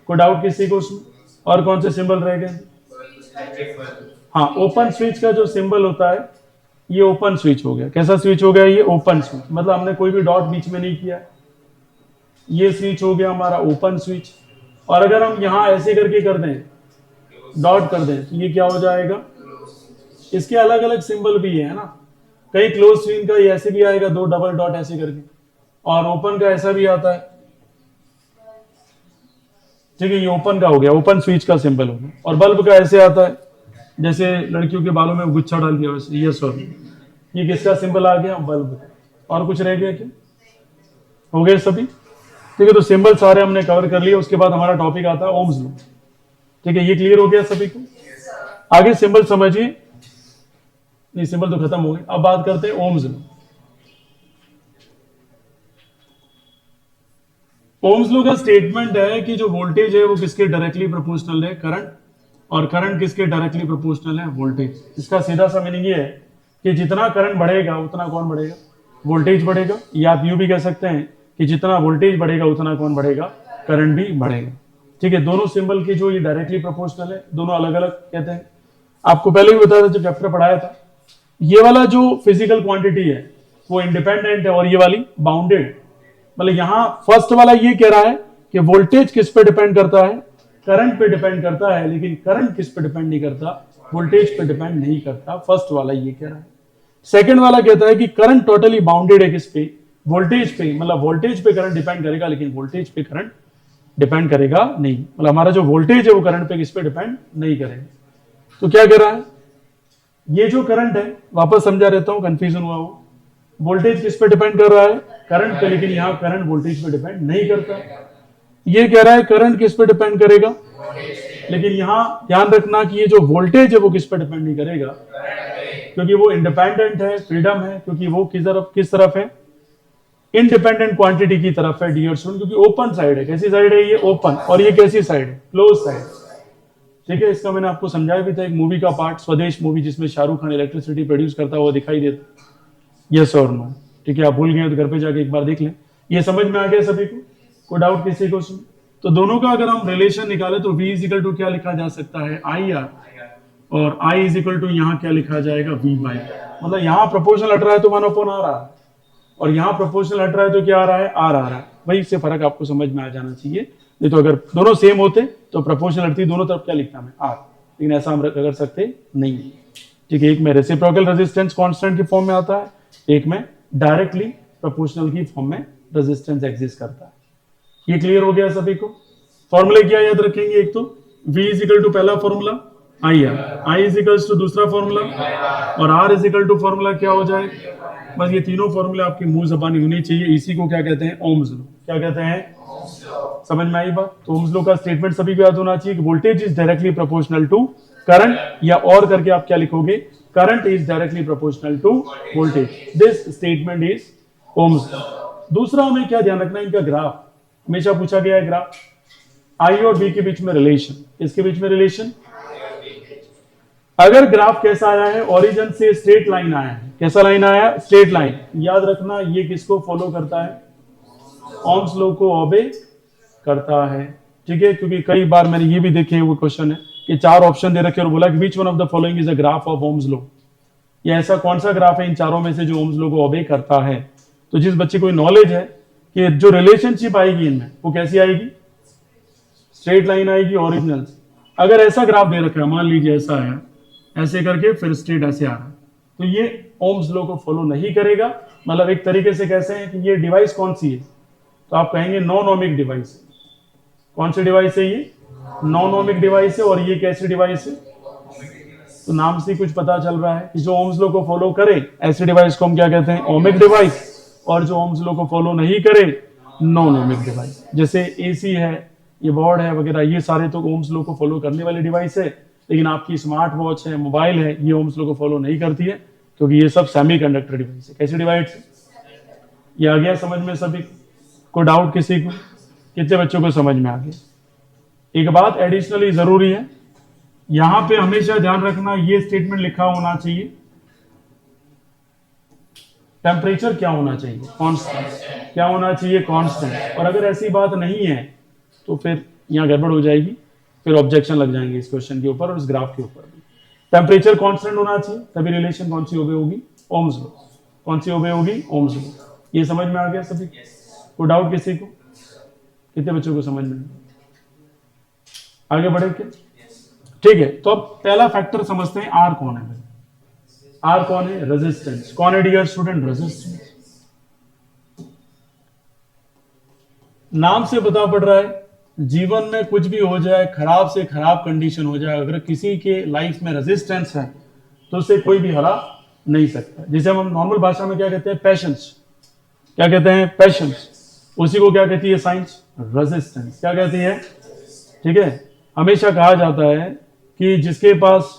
कोई डाउट किसी को उसमें। और कौन से सिंबल रह गए, हाँ, ओपन स्विच का जो सिंबल होता है ये ओपन स्विच हो गया। कैसा स्विच हो गया, ये ओपन स्विच, मतलब हमने कोई भी डॉट बीच में नहीं किया, ये स्विच हो गया हमारा ओपन स्विच। और अगर हम यहां ऐसे करके कर दें, डॉट कर दें, तो ये क्या हो जाएगा, इसके अलग अलग सिंबल भी है ना, कहीं क्लोज स्विंग का ये ऐसे भी आएगा, 2 डबल डॉट ऐसे करके, और ओपन का ऐसा भी आता है, ठीक है, ये ओपन का हो गया, ओपन स्विच का सिंबल हो गया। और बल्ब का ऐसे आता है, जैसे लड़कियों के बालों में गुच्छा डाल दिया वैसे, ये सॉरी, ये किसका सिंबल आ गया, बल्ब। और कुछ रह गया क्या, हो गए सभी, ठीक है। तो सिंबल सारे हमने कवर कर लिए। उसके बाद हमारा टॉपिक आता है ओम्स लॉ, ठीक है, ये क्लियर हो गया सभी को। आगे सिंबल समझिए, नहीं सिंबल तो खत्म हो गए, अब बात करते हैं ओम्स लॉ। ओम्स लॉ का स्टेटमेंट है कि जो वोल्टेज है वो किसके डायरेक्टली प्रोपोर्शनल है, करंट, और करंट किसके डायरेक्टली प्रोपोर्शनल है, वोल्टेज। इसका सीधा सा मीनिंग ये है कि जितना करंट बढ़ेगा उतना कौन बढ़ेगा, वोल्टेज बढ़ेगा। या आप यूं भी कह सकते हैं कि जितना वोल्टेज बढ़ेगा उतना कौन बढ़ेगा, करंट भी बढ़ेगा, ठीक है। दोनों सिंबल की जो ये डायरेक्टली प्रोपोर्शनल है, दोनों अलग अलग कहते हैं। आपको पहले भी बताया था जब चैप्टर पढ़ाया था, ये वाला जो फिजिकल क्वांटिटी है वो इंडिपेंडेंट है और ये वाली बाउंडेड। मतलब यहां फर्स्ट वाला ये कह रहा है कि वोल्टेज किस पे डिपेंड करता है, करंट पे डिपेंड करता है, लेकिन करंट किस पे डिपेंड नहीं करता, वोल्टेज पे डिपेंड नहीं करता। फर्स्ट वाला ये कह रहा है। सेकंड वाला कहता है कि करंट टोटली बाउंडेड है किस पे, वोल्टेज पे, मतलब वोल्टेज पे करंट डिपेंड करेगा लेकिन वोल्टेज पे करंट डिपेंड करेगा नहीं। मतलब हमारा जो वोल्टेज है वो करंट पे किस पे डिपेंड नहीं करेगा। तो क्या कह रहा है, ये जो करंट है, वापस समझा रहता हूं, कंफ्यूजन हुआ वो, वोल्टेज किस पे डिपेंड कर रहा है, करंट पे, लेकिन यहां करंट वोल्टेज पे डिपेंड नहीं करता। ये कह रहा है करंट किस पे डिपेंड करेगा, लेकिन यहां ध्यान रखना कि ये जो वोल्टेज है वो किस पे डिपेंड नहीं करेगा, क्योंकि वो इंडिपेंडेंट है, फ्रीडम है, क्योंकि वो किस तरफ है, इंडिपेंडेंट क्वांटिटी की तरफ है डियर स्टूडेंट, क्योंकि ओपन साइड है। कैसी साइड है ये, ओपन, और ये कैसी साइड है, क्लोज साइड, ठीक है। इसका मैंने आपको समझाया भी था, एक मूवी का पार्ट, स्वदेश मूवी, जिसमें शाहरुख खान इलेक्ट्रिसिटी प्रोड्यूस करता हुआ दिखाई देता, यस और नो, ठीक है। आप भूल गए तो घर पे जाके एक बार देख लें। ये समझ में आ गया सभी को, कोई डाउट किसी को सुन। तो दोनों का अगर हम रिलेशन निकाले तो V इज इक्वल टू क्या लिखा जा सकता है, IR, और I इज इक्वल टू यहाँ क्या लिखा जाएगा, V बाई। मतलब यहाँ प्रोपोर्शनल हट रहा है तो 1/r आ रहा है, और यहाँ प्रोपोर्शनल हट रहा है तो क्या आ रहा है, R आ रहा है। वही से फर्क आपको समझ में आ जाना चाहिए। नहीं तो अगर दोनों सेम होते तो प्रोपोर्शनल हटती, दोनों तरफ क्या लिखता मैं, R, लेकिन ऐसा हम कर सकते नहीं, ठीक है। एक में रेसिप्रोकल रेजिस्टेंस कांस्टेंट की फॉर्म में आता है, एक में डायरेक्टली प्रोपोर्शनल की फॉर्म में रेजिस्टेंस एग्जिस्ट करता है। ये क्लियर हो गया सभी को? फॉर्मूले क्या याद रखेंगे? एक तो V इज इक्वल टू पहला formula I is equal to दूसरा फॉर्मूला, और R is equal to formula क्या हो जाएगा? बस ये तीनों फॉर्मूले आपकी मुंह जबानी होनी चाहिए। इसी को क्या कहते हैं? Ohm's law. क्या कहते हैं? समझ में आई बात? तो ओम्स लॉ का स्टेटमेंट सभी को याद होना चाहिए कि voltage is directly proportional to current, या और करके आप क्या लिखोगे? Current is directly proportional to voltage. This statement is Ohm's law. दूसरा हमें क्या ध्यान रखना है? इनका ग्राफ हमेशा पूछा गया है। ग्राफ आई और बी के बीच में रिलेशन, इसके बीच में रिलेशन। अगर ग्राफ कैसा आया है? ओरिजिन से स्ट्रेट लाइन आया है। कैसा लाइन आया? Straight line. याद रखना ये किसको फॉलो करता है? ओम्स लॉ को ओबे करता है। ठीक है, क्योंकि कई बार मैंने ये भी देखे वो क्वेश्चन है कि 4 ऑप्शन दे रखे और बोला कि which one of the following is a graph of Ohm's law, या ऐसा कौन सा ग्राफ है इन चारों में से जो ओम्स लॉ को ओबे करता है। तो जिस बच्चे को नॉलेज है कि जो रिलेशनशिप आएगी इनमें वो कैसी आएगी? स्ट्रेट लाइन आएगी ओरिजिनल। अगर ऐसा ग्राफ दे रखा है, मान लीजिए ऐसा है, ऐसे करके फिर स्ट्रेट ऐसे आ रहा है, तो ये ओम्स लॉ को फॉलो नहीं करेगा। मतलब एक तरीके से कैसे है कि ये डिवाइस कौन सी है? तो आप कहेंगे नॉन ओमिक डिवाइस। कौन सी डिवाइस है ये? नॉन ओमिक डिवाइस है। और ये कैसी डिवाइस है? तो नाम से कुछ पता चल रहा है कि जो ओम्स लॉ को फॉलो करे ऐसे डिवाइस को हम क्या कहते हैं? Ohmic device. और जो ओम्स लॉ को फॉलो नहीं करे नॉन ओमिक डिवाइस। जैसे एसी है, ये बोर्ड है वगैरह, ये सारे तो ओम्स लॉ को फॉलो करने वाली डिवाइस है। लेकिन आपकी स्मार्ट वॉच है, मोबाइल है, ये ओम्स लॉ को फॉलो नहीं करती है, क्योंकि ये सब सेमीकंडक्टर डिवाइस है। कैसी डिवाइस है? ये आ गया समझ में सभी को? डाउट किसी को? कितने बच्चों को समझ में आ गया? एक बात एडिशनली जरूरी है, यहां पे हमेशा ध्यान रखना, ये स्टेटमेंट लिखा होना चाहिए, टेम्परेचर क्या होना चाहिए? कांस्टेंट। क्या होना चाहिए? कांस्टेंट। और अगर ऐसी बात नहीं है तो फिर यहां गड़बड़ हो जाएगी, फिर ऑब्जेक्शन लग जाएंगे इस क्वेश्चन के ऊपर और इस ग्राफ के ऊपर भी। टेम्परेचर कांस्टेंट होना चाहिए, तभी रिलेशन कौन सी ओबे होगी? Ohm's law. कौन सी ओबे होगी? Ohm's law. ये समझ में आ गया सभी को? डाउट किसी को? कितने बच्चों को समझ में? आगे बढ़े क्या? ठीक है, तो अब पहला फैक्टर समझते हैं, आर कौन है? आर कौन है? रेजिस्टेंस। कौन है डियर स्टूडेंट? रेजिस्टेंस। नाम से पता पड़ रहा है, जीवन में कुछ भी हो जाए, खराब से खराब कंडीशन हो जाए, अगर किसी के लाइफ में रेजिस्टेंस है तो उसे कोई भी हरा नहीं सकता। जिसे हम नॉर्मल भाषा में क्या कहते हैं? पैशंस। क्या कहते हैं? पैशंस। उसी को क्या कहती है साइंस? रेजिस्टेंस। क्या कहती है? ठीक है, हमेशा कहा जाता है कि जिसके पास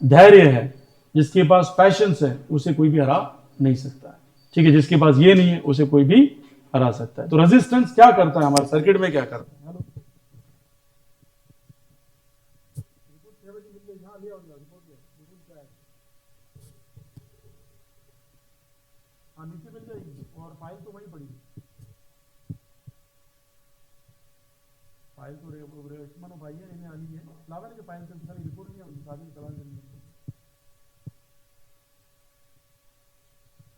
धैर्य है, जिसके पास पैशंस है, उसे कोई भी हरा नहीं सकता है। ठीक है, जिसके पास ये नहीं है उसे कोई भी हरा सकता है। तो रेजिस्टेंस क्या करता है हमारे सर्किट में? क्या करता है? नीचे मिल जाएगी और फाइल तो वहीं पड़ी, फाइल तो रेशमन भाई है, इन्हें आनी है लावा ने फाइल से सारी रिपोर्ट नहीं होगी, सारी चला देनी।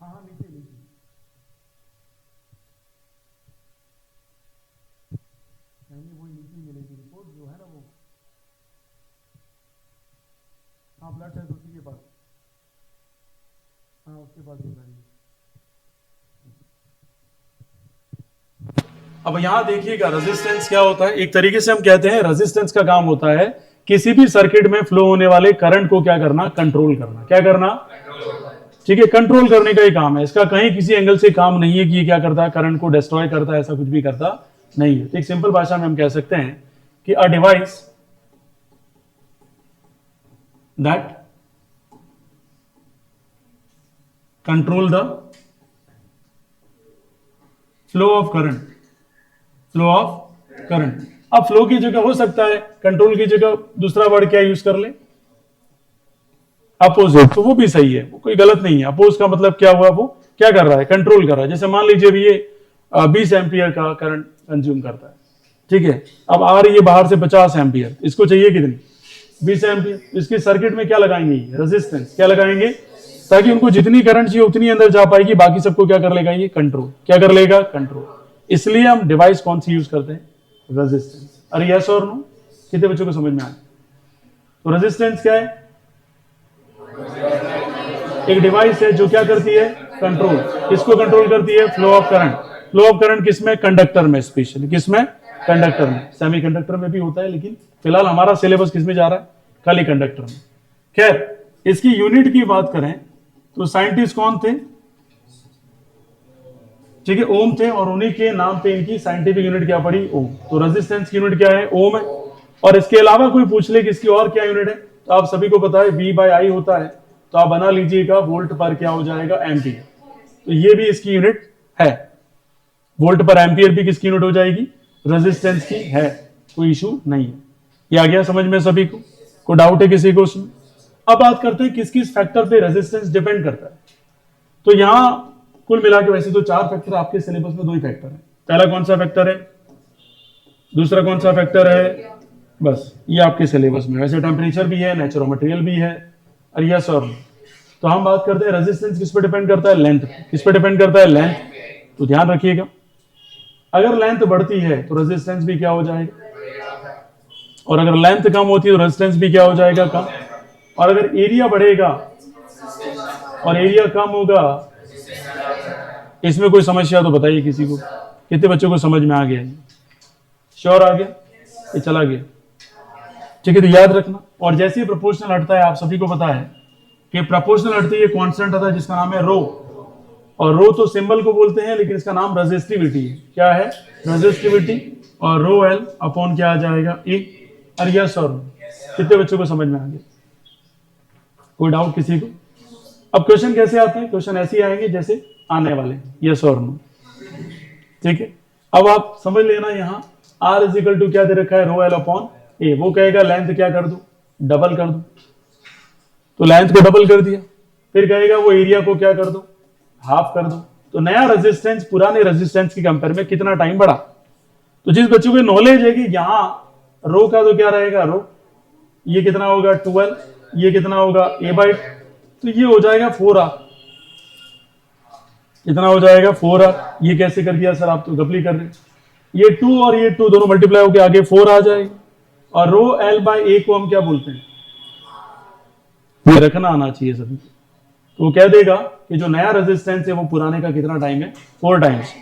हाँ नीचे नीचे नहीं, वही नीचे मिलेगी रिपोर्ट जो है ना वो। हाँ ब्लड टेस्ट उसी के पास, हाँ उसके पास हो जाएगी। अब यहां देखिएगा रेजिस्टेंस क्या होता है। एक तरीके से हम कहते हैं रेजिस्टेंस का काम होता है किसी भी सर्किट में फ्लो होने वाले करंट को क्या करना? कंट्रोल करना। क्या करना? ठीक है, कंट्रोल करने का ही काम है इसका। कहीं किसी एंगल से काम नहीं है कि ये क्या करता है? करंट को डिस्ट्रॉय करता है, ऐसा कुछ भी करता नहीं है। एक सिंपल भाषा में हम कह सकते हैं कि a device that control the flow of current, flow of current. अब फ्लो की जगह हो सकता है कंट्रोल की जगह दूसरा वर्ड क्या यूज कर ले? अपोजिट। तो वो भी सही है, वो कोई गलत नहीं है। अपोज का मतलब क्या हुआ? वो क्या कर रहा है? कंट्रोल कर रहा है। जैसे मान लीजिए भी ये 20 एम्पियर का करंट कंज्यूम करता है, ठीक है, अब आ रही है बाहर से 50 एम्पियर, इसको चाहिए कितनी? 20 एम्पियर। इसके सर्किट में क्या लगाएंगे? रेजिस्टेंस। क्या लगाएंगे? ताकि उनको जितनी करंट चाहिए उतनी अंदर जा पाएगी, बाकी सबको क्या कर लेगा? ये कंट्रोल। क्या कर लेगा? कंट्रोल। इसलिए हम डिवाइस कौन सी यूज करते हैं? रेजिस्टेंस। अरे यस और नो? कितने बच्चों को समझ में आया? तो रेजिस्टेंस क्या है? एक डिवाइस है जो क्या करती है? कंट्रोल। इसको कंट्रोल करती है? Flow of current. Flow of current किसमें, कंडक्टर में, स्पेशली किसमें, कंडक्टर में। सेमी कंडक्टर में भी होता है, लेकिन फिलहाल हमारा सिलेबस किसमें जा रहा है, खाली कंडक्टर में। खैर इसकी यूनिट की बात करें तो साइंटिस्ट कौन थे, ठीक है, ओम थे, और उन्हीं के नाम पे इनकी साइंटिफिक यूनिट क्या पड़ी, ओम। तो रेजिस्टेंस की यूनिट क्या है, ओम है। और इसके अलावा कोई पूछ ले कि इसकी और क्या यूनिट है, तो आप सभी को पता है V/I होता है, तो आप बना लीजिएगा वोल्ट पर क्या हो जाएगा, एम्पियर। तो ये भी इसकी यूनिट है, वोल्ट पर एम्पियर भी किसकी यूनिट हो जाएगी, रेजिस्टेंस की है, कोई इशू नहीं है। ये आ गया समझ में सभी को, कोई डाउट है किसी को उसमें। अब बात करते हैं किस किस फैक्टर पे रेजिस्टेंस डिपेंड करता है। तो यहां कुल मिला के वैसे तो 4 फैक्टर, आपके सिलेबस में 2 ही फैक्टर है। पहला कौन सा फैक्टर है, दूसरा कौन सा फैक्टर है, बस ये आपके सिलेबस में। वैसे टेम्परेचर भी है, नेचर ऑफ मटेरियल भी है, और यस और नो। तो हम बात करते हैं रेजिस्टेंस किस पे डिपेंड करता है, लेंथ। किस पे डिपेंड करता है, लेंथ। तो ध्यान रखिएगा, अगर लेंथ बढ़ती है तो रेजिस्टेंस भी क्या हो जाएगा, और अगर लेंथ कम होती है तो रेजिस्टेंस भी क्या हो जाएगा, कम। और अगर एरिया बढ़ेगा और एरिया कम होगा, इसमें कोई समस्या तो बताइए किसी को, कितने बच्चों को समझ में आ गया, श्योर आ गया, ये चला गया, ठीक है। तो याद रखना, और जैसे ही प्रोपोर्शनल हटता है, आप सभी को पता है कि प्रोपोर्शनल हटते ही कांस्टेंट आता है जिसका नाम है रो, और रो तो सिंबल को बोलते हैं, लेकिन इसका नाम रेजिस्टिविटी है। क्या है, रेजिस्टिविटी, और रो एल अपॉन क्या आ जाएगा, ए। और यस और कितने बच्चों को समझ में आ गया, कोई डाउट किसी को। अब क्वेश्चन कैसे आते हैं, क्वेश्चन ऐसे ही आएंगे जैसे आने वाले, यस और नो, ठीक है। अब आप समझ लेना, यहाँ आर इज इक्वल टू क्या दे रखा है, रो एल अपॉन ए। वो कहेगा लेंथ क्या कर दो, डबल कर दो, तो लेंथ को डबल कर दिया। फिर कहेगा वो एरिया को क्या कर दो, हाफ कर दो। तो नया रेजिस्टेंस पुराने रेजिस्टेंस के कंपेयर में कितना टाइम बढ़ा। तो जिस बच्चों को नॉलेज है कि यहाँ रो का तो क्या रहेगा, रो, ये कितना होगा 12, ये कितना होगा A/, तो ये हो जाएगा 4R। कितना हो जाएगा, 4R। ये कैसे कर दिया सर, आप तो गपली कर रहे हैं। ये 2 और ये 2 दोनों मल्टीप्लाई होकर आगे 4 आ जाएगा। और रो L/A को हम क्या बोलते हैं, ये रखना आना चाहिए सभी। तो वो कह देगा कि जो नया रेजिस्टेंस है वो पुराने का कितना टाइम है, 4 टाइम्स।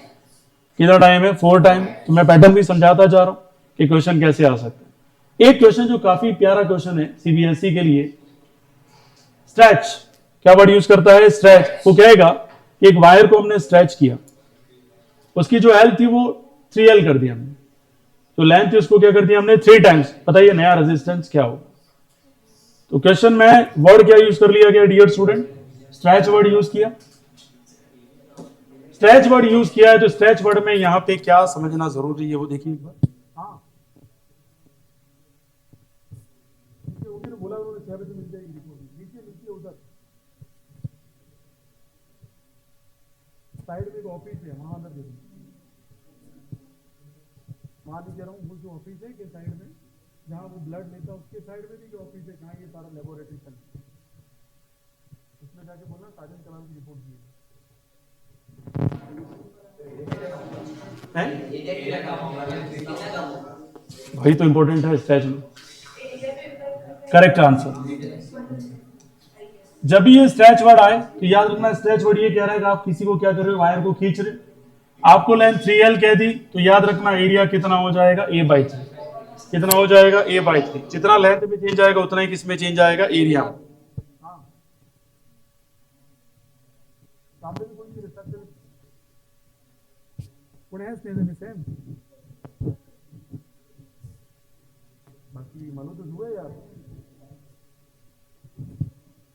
कितना टाइम है, 4 टाइम। तो मैं पैटर्न भी समझाता जा रहा हूं कि क्वेश्चन कैसे आ सकता है। एक क्वेश्चन जो काफी प्यारा क्वेश्चन है सीबीएसई के लिए, स्ट्रेच, क्या वर्ड यूज करता है, स्ट्रेच। वो कहेगा कि एक वायर को हमने स्ट्रेच किया, उसकी जो एल थी वो 3L कर दिया हमने, तो लेंथ उसको क्या कर दिया हमने, 3 टाइम्स। बताइए नया रेजिस्टेंस क्या होगा। तो क्वेश्चन में वर्ड क्या यूज कर लिया गया dear student, stretch word use किया। स्ट्रेच वर्ड यूज किया है, तो स्ट्रेच वर्ड में यहां पे क्या समझना जरूरी है वो देखिए एक बार। हाँ बोला उन्होंने 6 बजे मिल जाएगी रिपोर्ट, नीचे नीचे उधर साइड में एक ऑफिस है, वहां अंदर देखिए, वहां भी कह रहा हूँ, वो जो ऑफिस है के साइड में जहाँ वो ब्लड लेता है उसके साइड में भी ऑफिस है, जहाँ ये सारा लेबोरेटरी चलता है, उसमें जाके बोलना साजन कलाम की रिपोर्ट दी है। वही तो इंपॉर्टेंट है स्ट्रेच में, करेक्ट आंसर। जब भी ये स्ट्रेच वर्ड आए तो याद रखना, स्ट्रेच वर्ड ये कह रहा है कि आप किसी को क्या कर रहे हो, वायर को खींच रहे। आपको लेंथ 3L कह दी तो याद रखना एरिया कितना हो जाएगा, A/3। कितना हो जाएगा, A/3। जितना लेंथ में चेंज आएगा उतना ही किसमें चेंज आएगा, एरिया में। बाकी मालूम तो हुआ यार,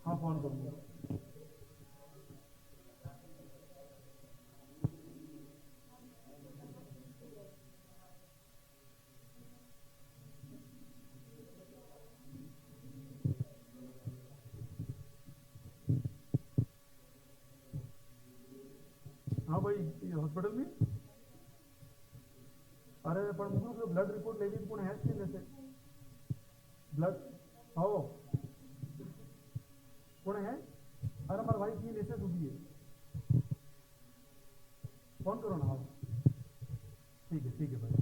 हाँ फोन करूंगा। हाँ भाई हॉस्पिटल में, अरे पण मुझे ब्लड रिपोर्ट लेवी पण है कि जैसे ब्लड हो कौन है, अरे हमारे भाई की लेसे डूबी है, फोन करो ना आप, ठीक है भाई।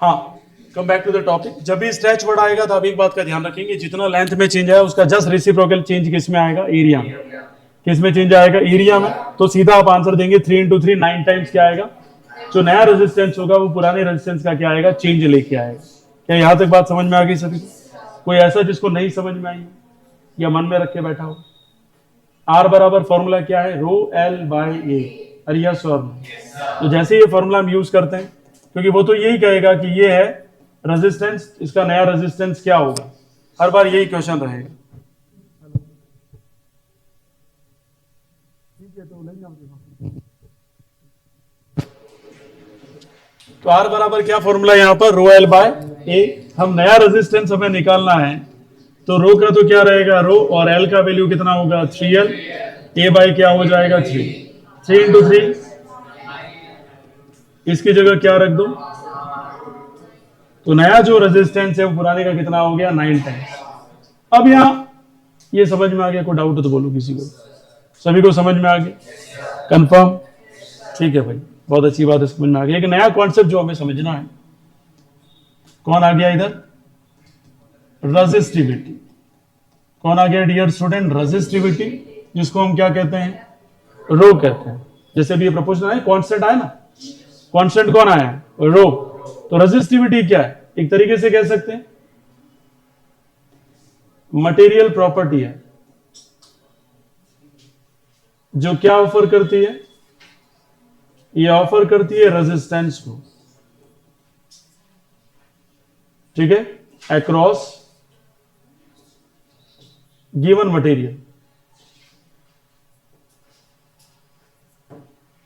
हाँ come back to the topic. जब भी स्ट्रेच वर्ड आएगा तो आप एक बात का ध्यान रखेंगे, जितना लेंथ में चेंज आया उसका जस्ट रेसिप्रोकल चेंज किस में आएगा? एरिया में। किस में चेंज आएगा? एरिया में। तो सीधा आप आंसर देंगे 3 इंटू 3 9 टाइम्स क्या आएगा? जो नया रेजिस्टेंस होगा वो पुराने रेजिस्टेंस का क्या आएगा? चेंज लेके आएगा। क्या यहां तक बात समझ में आ गई सभी को? कोई ऐसा जिसको नहीं समझ में आई या मन में रख के बैठा हो? आर बराबर फॉर्मूला क्या है? रो एल बाय ए। अरे यस और नो? तो जैसे ये फॉर्मूला हम यूज करते हैं, क्योंकि वो तो यही कहेगा कि ये है रेजिस्टेंस, इसका नया रेजिस्टेंस क्या होगा, हर बार यही क्वेश्चन रहेगा। तो आर बराबर क्या फॉर्मूला यहां पर? रो एल बाय ए। हम नया रेजिस्टेंस हमें निकालना है, तो रो का तो क्या रहेगा? रो, और एल का वैल्यू कितना होगा? 3L। ए बाय क्या हो जाएगा? 3 इंटू 3। इसकी जगह क्या रख दो? तो नया जो रेजिस्टेंस है वो पुराने का कितना हो गया? 9 टाइम्स। अब यहां ये समझ में आ गया? कोई डाउट हो तो बोलो किसी को। सभी को समझ में आ गया? कंफर्म? ठीक है भाई, बहुत अच्छी बात है, समझ में आ गया। एक नया कॉन्सेप्ट जो हमें समझना है, कौन आ गया इधर? रेजिस्टिविटी। कौन आ गया डियर स्टूडेंट? रेजिस्टिविटी, जिसको हम क्या कहते हैं? रो कहते हैं। जैसे अभी ये प्रपोजल है, कांस्टेंट आया ना, कांस्टेंट कौन आया? रो। तो रेजिस्टिविटी क्या है? एक तरीके से कह सकते हैं मटेरियल प्रॉपर्टी है जो क्या ऑफर करती है? ये ऑफर करती है रेजिस्टेंस को, ठीक है, across given material.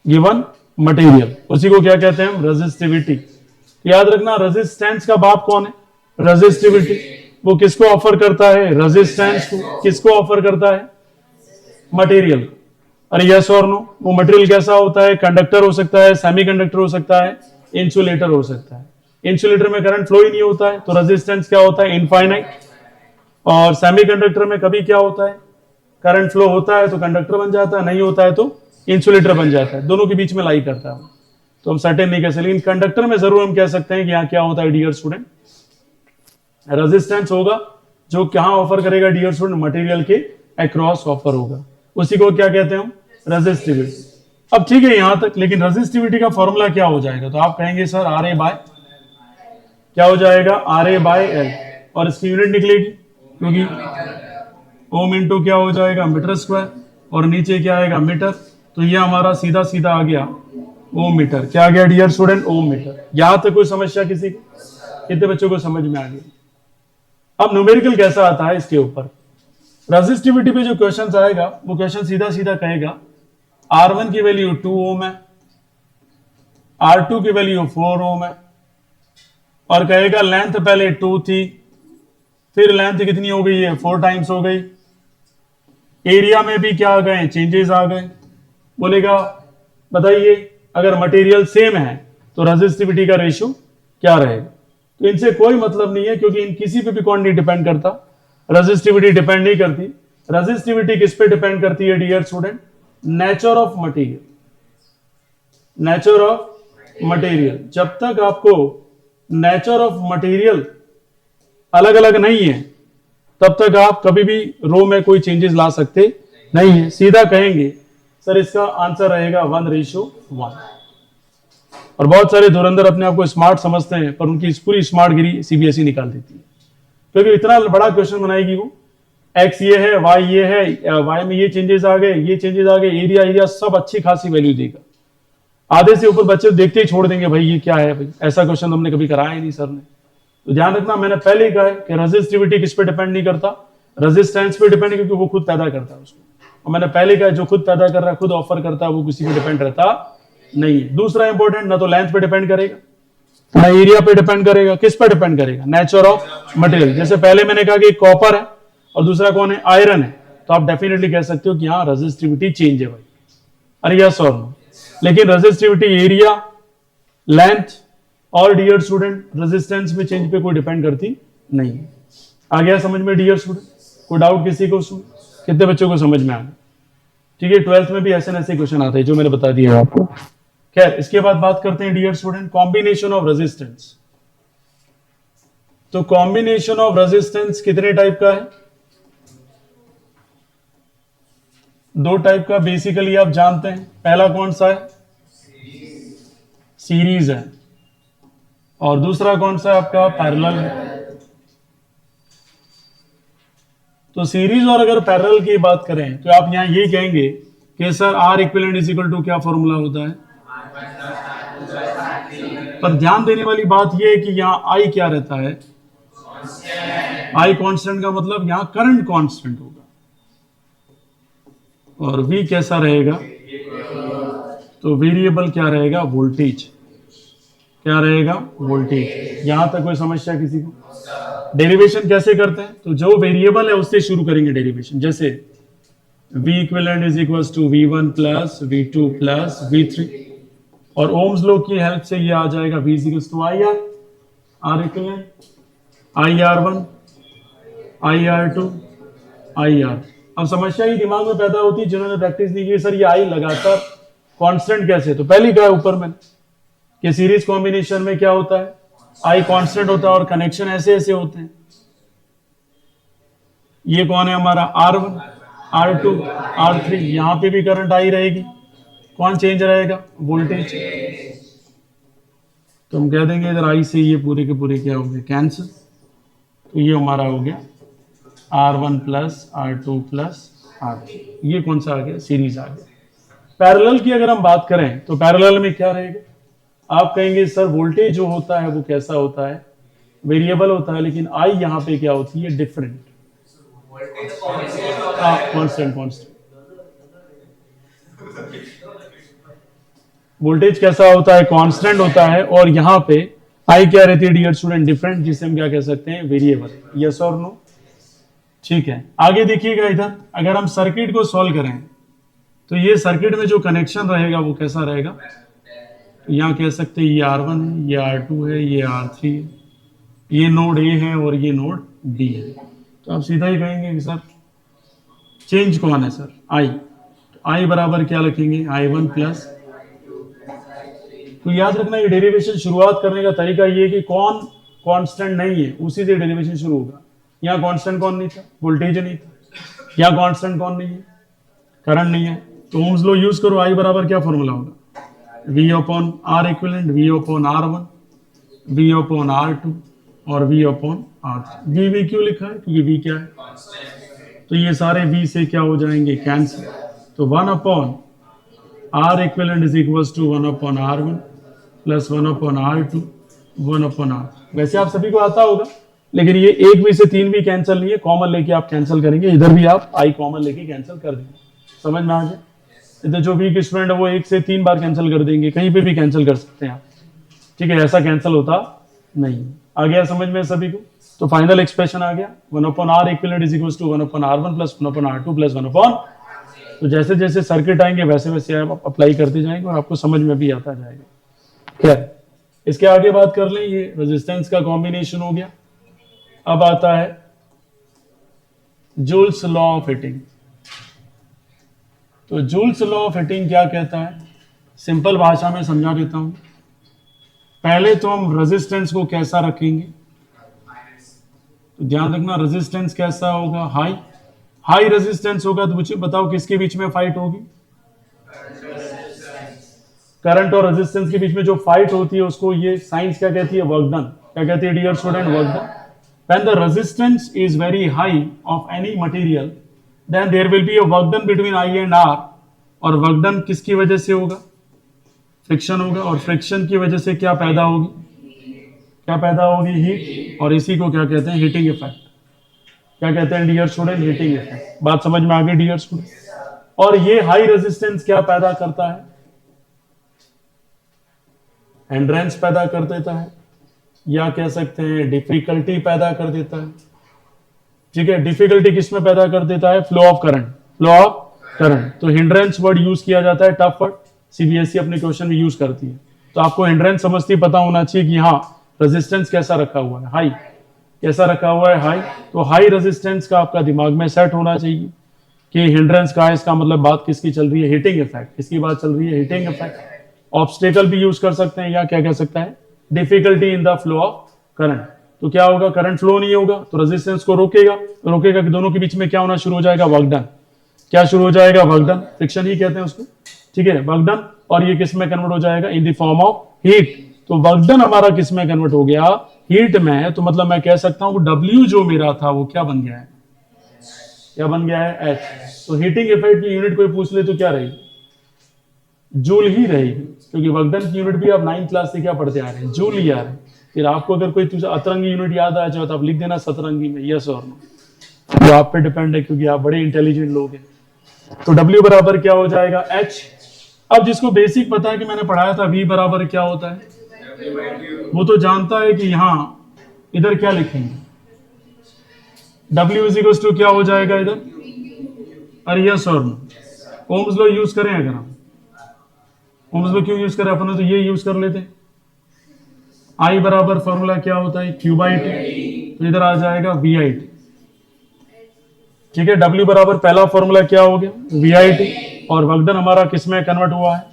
Given material, उसी को क्या कहते हैं हम? रेजिस्टिविटी। याद रखना, रेजिस्टेंस का बाप कौन है? रेजिस्टिविटी। वो किसको ऑफर करता है? रेजिस्टेंस को। किसको ऑफर करता है? मटेरियल। अरे यस और नो? वो मटेरियल कैसा होता है? कंडक्टर हो सकता है, सेमीकंडक्टर हो सकता है, इंसुलेटर हो सकता है। इंसुलेटर में करंट फ्लो ही नहीं होता है, तो रेजिस्टेंस क्या होता है? इनफाइनाइट। और सेमीकंडक्टर में कभी क्या होता है? करंट फ्लो होता है तो कंडक्टर बन जाता है, नहीं होता है तो इंसुलेटर बन जाता है। दोनों के बीच में लाई करता है, तो हम सर्टेन नहीं कह सकते, लेकिन कंडक्टर में जरूर हम कह सकते हैं कि यहाँ क्या होता है डियर स्टूडेंट? रेजिस्टेंस होगा जो कहां ऑफर करेगा डियर स्टूडेंट? मटेरियल के अक्रॉस ऑफर होगा, उसी को क्या कहते हैं हम? रेजिस्टिविटी। अब ठीक है यहां तक, लेकिन रेजिस्टिविटी का फॉर्मूला क्या हो जाएगा? तो आप कहेंगे सर आर ए बाय क्या हो जाएगा? R A by L. और इसकी यूनिट निकलेगी, क्योंकि ओम इंटू क्या हो जाएगा? मीटर स्क्वायर, और नीचे क्या आएगा? मीटर। तो ये हमारा सीधा सीधा आ गया ओम मीटर। क्या आ गया डियर स्टूडेंट? ओम मीटर। यहां तक कोई समस्या किसी को? कितने बच्चों को समझ में आ गया? अब न्यूमेरिकल कैसा आता है इसके ऊपर? रेजिस्टिविटी पे जो क्वेश्चन आएगा वो क्वेश्चन सीधा सीधा कहेगा R1 की वैल्यू 2 ओम है, R2 की वैल्यू 4 ओम है, और कहेगा लेंथ पहले 2 थी, फिर लेंथ कितनी हो गई है? 4 टाइम्स हो गई। एरिया में भी क्या आ गए? चेंजेस आ गए। बोलेगा बताइए अगर मटेरियल सेम है तो रेजिस्टिविटी का रेशियो क्या रहेगा? तो इनसे कोई मतलब नहीं है, क्योंकि इन किसी पे भी कौन नहीं डिपेंड करता? रेजिस्टिविटी डिपेंड नहीं करती। रेजिस्टिविटी किस पे डिपेंड करती है dear student? Nature of material. Nature of material. जब तक आपको नेचर ऑफ मटेरियल अलग अलग नहीं है तब तक आप कभी भी रो में कोई चेंजेस ला सकते नहीं है। सीधा कहेंगे सर इसका आंसर रहेगा 1:1। और बहुत सारे धुरंधर अपने आप को स्मार्ट समझते हैं, पर उनकी पूरी स्मार्ट गिरी सीबीएसई निकाल देती है, क्योंकि इतना बड़ा क्वेश्चन बनाएगी वो। एक्स ये है, वाई ये है, वाई में ये चेंजेस आ गए, ये चेंजेस आ गए, एरिया एरिया सब अच्छी खासी वैल्यू देगा। आधे से ऊपर बच्चे देखते ही छोड़ देंगे, भाई ये क्या है भाई, ऐसा क्वेश्चन हमने कभी कराया ही नहीं सर ने। तो ध्यान रखना, मैंने पहले ही कहा है कि रेजिस्टिविटी किस पे डिपेंड नहीं करता? रेजिस्टेंस पे डिपेंड, क्योंकि वो खुद पैदा करता है उसको। और मैंने पहले कहा जो खुद पैदा कर रहा है, खुद ऑफर करता है, वो किसी पे डिपेंड रहता नहीं है। दूसरा इंपॉर्टेंट, ना तो लेंथ पे डिपेंड करेगा ना एरिया पे डिपेंड करेगा। किस पे डिपेंड करेगा? Nature of material. जैसे पहले मैंने कहा कि कॉपर है और दूसरा कौन है? आयरन है, तो आप डेफिनेटली कह सकते हो कि हाँ रेजिस्टिविटी चेंज है भाई। अरे यस और नो? लेकिन रेजिस्टिविटी एरिया, लेंथ और डियर स्टूडेंट रेजिस्टेंस में चेंज पे कोई डिपेंड करती नहीं है। आ गया समझ में डियर स्टूडेंट? कोई डाउट किसी को? कितने बच्चों को समझ में आ गया? ठीक है, 12th में भी ऐसे ऐसे क्वेश्चन आते हैं जो मैंने बता दिया आपको। खैर, इसके बाद बात करते हैं dear student combination of resistance. तो कॉम्बिनेशन ऑफ रेजिस्टेंस कितने टाइप का है? दो टाइप का बेसिकली आप जानते हैं। पहला कौन सा है? सीरीज है। और दूसरा कौन सा है आपका? पैरेलल है। तो सीरीज और अगर पैरेलल की बात करें तो आप यहां ये कहेंगे कि sir R equivalent is equal to क्या फॉर्मूला होता है? पर ध्यान देने वाली बात यह है कि यहां आई क्या रहता है? आई कांस्टेंट का मतलब यहां करंट कांस्टेंट होगा। और V कैसा रहेगा? तो वेरिएबल क्या रहेगा? वोल्टेज। क्या रहेगा? वोल्टेज। यहां तक कोई समस्या किसी को? डेरिवेशन कैसे करते हैं? तो जो वेरिएबल है उससे शुरू करेंगे डेरिवेशन। जैसे V equivalent is equal to V1 plus V2 plus V3, और ओम्स लॉ की हेल्प से ये आ जाएगा V is equal to IR, R equivalent, IR1, IR2, IR। अब समस्या ही दिमाग में पैदा होती है जिन्होंने प्रैक्टिस नहीं की, सर ये आई लगातार कांस्टेंट कैसे? तो पहली कहा ऊपर में कि सीरीज कॉम्बिनेशन में क्या होता है? आई कांस्टेंट होता है और कनेक्शन ऐसे ऐसे होते हैं। ये कौन है हमारा? R1, R2, R3। यहां पे भी करंट आई रहेगी। कौन चेंज रहेगा? वोल्टेज। तो हम कह देंगे इधर आई से ये पूरे के पूरे क्या हो गए? कैंसिल। तो ये हमारा हो गया R1 plus R2 plus R3। ये कौन सा आ गया? सीरीज आ गया। पैरेलल की अगर हम बात करें तो पैरेलल में क्या रहेगा? आप कहेंगे सर वोल्टेज जो होता है वो कैसा होता है? वेरिएबल होता है, लेकिन आई यहां पे क्या होती है? डिफरेंट। कांस्टेंट। वोल्टेज कैसा होता है? कांस्टेंट होता है। और यहां पे आई क्या रहती है डियर स्टूडेंट? डिफरेंट, जिसे हम क्या कह सकते हैं? वेरिएबल। यस और नो? ठीक है, आगे देखिएगा इधर। अगर हम सर्किट को सॉल्व करें तो ये सर्किट में जो कनेक्शन रहेगा वो कैसा रहेगा? तो यहां कह सकते हैं ये R1 है, ये R2 है, ये R3 है, ये नोड A है और ये नोड B है। तो आप सीधा ही कहेंगे कि सर चेंज कौन है? Sir I। तो I बराबर क्या लिखेंगे? I1 plus. तो याद रखना ये डेरिवेशन शुरुआत करने का तरीका ये है कि कौन कांस्टेंट नहीं है उसी से डेरिवेशन शुरू होगा। यहाँ कांस्टेंट कौन नहीं था? वोल्टेज नहीं था। यहाँ कांस्टेंट कौन नहीं है? करंट नहीं है। तो ओम्स लॉ यूज करो। आई बराबर क्या फॉर्मूला होगा? V upon R equivalent, V upon R1, V upon R2 और V अपॉन R3। V क्यों लिखा है? क्योंकि V क्या है? तो ये सारे V से क्या हो जाएंगे? कैंसिल। तो 1 upon R equivalent is equal to 1 upon R1 plus 1 upon R2, 1 upon R। वैसे आप सभी को आता होगा, लेकिन ये एक भी से तीन भी कैंसिल नहीं है, कॉमन लेके आप कैंसिल करेंगे। इधर भी आप आई कॉमन लेके कैंसिल कर देंगे। समझ में आ गया? इधर जो वीक स्टूडेंट है वो एक से तीन बार कैंसिल कर देंगे, कहीं पे भी कैंसिल कर सकते हैं आप। ठीक है, ऐसा कैंसिल होता नहीं। आ गया समझ में सभी को? तो फाइनल एक्सप्रेशन आ गया 1 upon R equivalent is equal to 1 upon R1 plus 1 upon R2 plus 1 upon. तो जैसे जैसे सर्किट आएंगे वैसे वैसे आप अप्लाई करते जाएंगे और आपको समझ में भी आता जाएगा। खैर, इसके आगे बात कर लें। ये रेजिस्टेंस का कॉम्बिनेशन हो गया। अब आता है जूल्स लॉ ऑफ हीटिंग। तो जूल्स लॉ ऑफ हीटिंग क्या कहता है? सिंपल भाषा में समझा देता हूं। पहले तो हम रेजिस्टेंस को कैसा रखेंगे? तो ध्यान रखना, रेजिस्टेंस कैसा होगा? हाई। हाई रेजिस्टेंस होगा तो मुझे बताओ किसके बीच में फाइट होगी? करंट और रेजिस्टेंस के बीच में जो फाइट होती है उसको ये साइंस क्या कहती है? Work done. क्या कहती है dear student? Work done. When the resistance is very high of any material, then there will be a work done between I and R। और वर्क डन किसकी वजह से होगा? फ्रिक्शन होगा। और फ्रिक्शन की वजह से क्या पैदा होगी? क्या पैदा होगी? हीट। और इसी को क्या कहते हैं? Heating effect. क्या कहते हैं डियर स्टूडेंट? Heating effect. बात समझ में आ गई डियर स्टूडेंट? और ये हाई रेजिस्टेंस क्या पैदा करता है? हिंड्रेंस पैदा कर देता है, या कह सकते हैं डिफिकल्टी पैदा कर देता है। ठीक है, डिफिकल्टी किस में पैदा कर देता है? Flow of current. Flow of current. तो हिंड्रेंस वर्ड यूज किया जाता है, टफ वर्ड, सीबीएसई अपने क्वेश्चन में यूज करती है। तो आपको हिंड्रेंस समझती पता होना चाहिए कि हाँ रेजिस्टेंस कैसा रखा हुआ है? हाई। कैसा रखा हुआ है? हाई। तो हाई रेजिस्टेंस का आपका दिमाग में सेट होना चाहिए कि हिंड्रेंस का है, इसका मतलब बात किसकी चल रही है? Heating effect. किसकी बात चल रही है? Heating effect. ऑब्स्टेकल भी यूज कर सकते हैं, या क्या कह सकता है? Difficulty in the flow of current. तो क्या होगा, करंट फ्लो नहीं होगा, तो रेजिस्टेंस को रोकेगा, रोकेगा कि दोनों के बीच में क्या होना शुरू हो जाएगा, वर्क डन। क्या शुरू हो जाएगा, वर्क डन, फ्रिक्शन ही कहते हैं उसको, ठीक है, वर्क डन। और ये किस में कन्वर्ट हो जाएगा, in the form of heat. तो वर्क डन हमारा किस में कन्वर्ट हो गया, हीट में। तो मतलब मैं कह सकता हूं W जो मेरा था वो क्या बन गया है, क्या बन गया है, H। तो हीटिंग इफेक्ट की यूनिट कोई पूछ ले तो क्या रहेगी, जूल ही रहेगी, क्योंकि वर्क डन की यूनिट भी आप 9th क्लास से क्या पढ़ते आ रहे हैं, जूल ही आ रहे हैं। फिर आपको अगर कोई अतरंगी यूनिट याद आ जाए तो आप लिख देना सतरंगी में, यस और नो, वो आप पे डिपेंड है, क्योंकि आप बड़े इंटेलिजेंट लोग हैं। तो W बराबर क्या हो जाएगा, H। अब जिसको बेसिक पता है कि मैंने पढ़ाया था V बराबर क्या होता है, वो तो जानता है कि यहां इधर क्या लिखेंगे, W इज इक्वल टू क्या हो जाएगा इधर, अरे यस और नो, ओम्स लॉ यूज करें, अगर हम ओम्स लॉ क्यों यूज करें, अपन तो ये यूज कर लेते हैं। I बराबर फॉर्मूला क्या होता है, Q बाई टी, तो इधर आ जाएगा V आई टी, ठीक है। W बराबर पहला फॉर्मूला क्या हो गया, V आई टी, और वर्क डन हमारा किसमें कन्वर्ट हुआ है,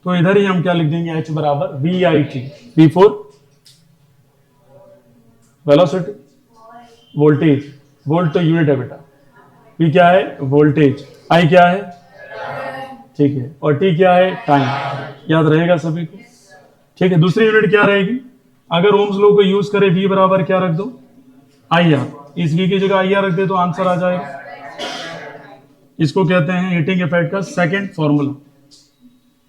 तो इधर ही हम क्या लिख देंगे, H बराबर V I T, V for velocity, voltage, volt तो यूनिट है बेटा, V क्या है, वोल्टेज, I क्या है, ठीक है, और T क्या है, टाइम, याद रहेगा सभी को, ठीक है। दूसरी यूनिट क्या रहेगी, अगर ओम्स लॉ को यूज करें, V बराबर क्या रख दो, IR, इस V की जगह IR रख दे तो आंसर आ जाएगा। इसको कहते हैं हीटिंग इफेक्ट का सेकंड फॉर्मूला।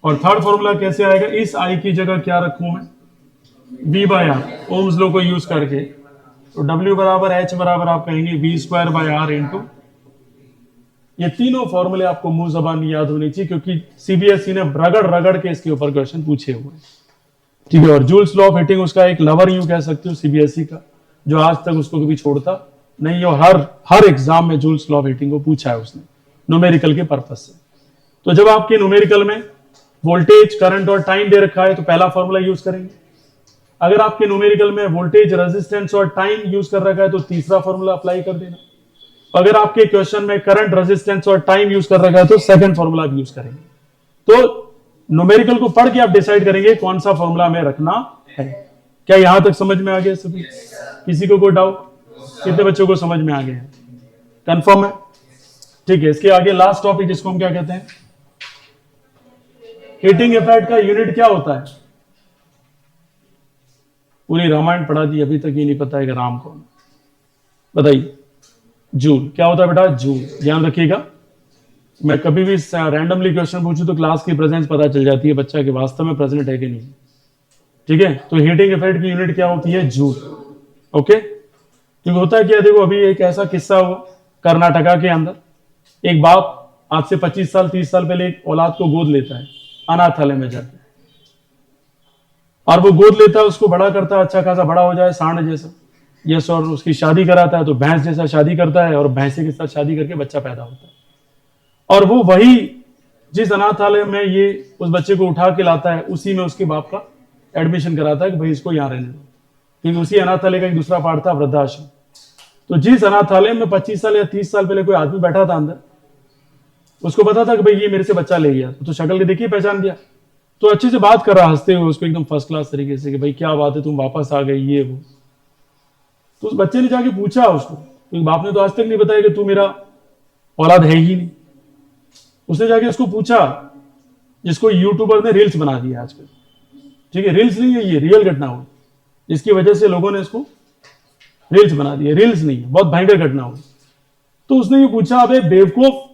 और थर्ड फॉर्मूला कैसे आएगा, इस I की जगह क्या रखूं मैं, V by R, Ohm's law को यूज करके। तो W बराबर H बराबर आप कहेंगे V square by R into, ये तीनों फॉर्मूले आपको मुंह जबानी याद होनी चाहिए, क्योंकि सीबीएसई ने रगड़ रगड़ के इसके ऊपर क्वेश्चन पूछे हुए हैं, ठीक है। और जूल्स लॉ ऑफ हीटिंग उसका एक लवर यूं कह सकते हो सीबीएसई का, जो आज तक उसको कभी छोड़ता नहीं, और हर एग्जाम में जूल्स लॉ ऑफ हीटिंग को पूछा है उसने न्यूमेरिकल के पर्पज से। तो जब आपके न्यूमेरिकल में वोल्टेज, करंट और टाइम दे रखा है तो पहला फॉर्मूला यूज करेंगे। अगर आपके न्यूमेरिकल में वोल्टेज, रेजिस्टेंस और टाइम यूज कर रखा है तो तीसरा फॉर्मूला अप्लाई कर देना। अगर आपके क्वेश्चन में करंट, रेजिस्टेंस और टाइम यूज कर रखा है तो सेकंड फॉर्मूला भी यूज करेंगे। तो न्यूमेरिकल को पढ़ के आप डिसाइड करेंगे कौन सा फॉर्मूला हमें रखना है। क्या यहां तक समझ में आ गया सभी, किसी को कोई डाउट, कितने बच्चों को समझ में आ गया, कंफर्म है, ठीक है। इसके आगे लास्ट टॉपिक जिसको हम क्या कहते हैं, हीटिंग इफेक्ट का यूनिट क्या होता है। पूरी रामायण पढ़ा दी, अभी तक ये नहीं पता है कि राम कौन, बताइए। जूल क्या होता है बेटा, जूल, ध्यान रखिएगा। मैं कभी भी रैंडमली क्वेश्चन पूछूं तो क्लास की प्रेजेंस पता चल जाती है बच्चा के वास्तव में प्रेजेंट है कि नहीं, ठीक है। तो हीटिंग इफेक्ट की यूनिट क्या होती है, जूल, ओके। क्योंकि होता है क्या, देखो अभी एक ऐसा किस्सा हुआ कर्नाटका के अंदर, एक बाप आज से 25 साल 30 साल पहले एक औलाद को गोद लेता है अनाथालय में जाकर, और वो गोद लेता है, उसको बड़ा करता है, अच्छा खासा बड़ा हो जाए सांड जैसा, यस, और उसकी शादी कराता है तो भैंस जैसा शादी करता है, और भैंसे के साथ शादी करके बच्चा पैदा होता है। और वो वही जिस अनाथालय में ये उस बच्चे को उठा के लाता है, उसी में उसके बाप का एडमिशन कराता है कि भाई इसको यहाँ रहने दो, क्योंकि उसी अनाथालय का एक दूसरा पार्ट था वृद्धाश्रम। तो जिस अनाथालय में 25 साल या 30 साल पहले कोई आदमी बैठा था अंदर, उसको पता था कि भाई ये मेरे से बच्चा ले गया, तो शक्ल के देखिए पहचान गया, तो अच्छे से बात कर रहा हंसते हुए उसको एकदम फर्स्ट क्लास तरीके से कि भाई क्या बात है, तुम वापस आ गए, ये वो। तो उस बच्चे ने जाके पूछा उसको, क्योंकि बाप ने तो आज तक नहीं बताया कि तू मेरा औलाद है ही नहीं। उसने जाके उसको पूछा, जिसको यूट्यूबर ने रील्स बना दिया आजकल, ठीक है, रील्स नहीं है, ये रियल घटना हुई, जिसकी वजह से लोगों ने इसको रील्स बना दिया, रील्स नहीं है, बहुत भयंकर घटना हुई। तो उसने ये पूछा, अबे बेवकूफ,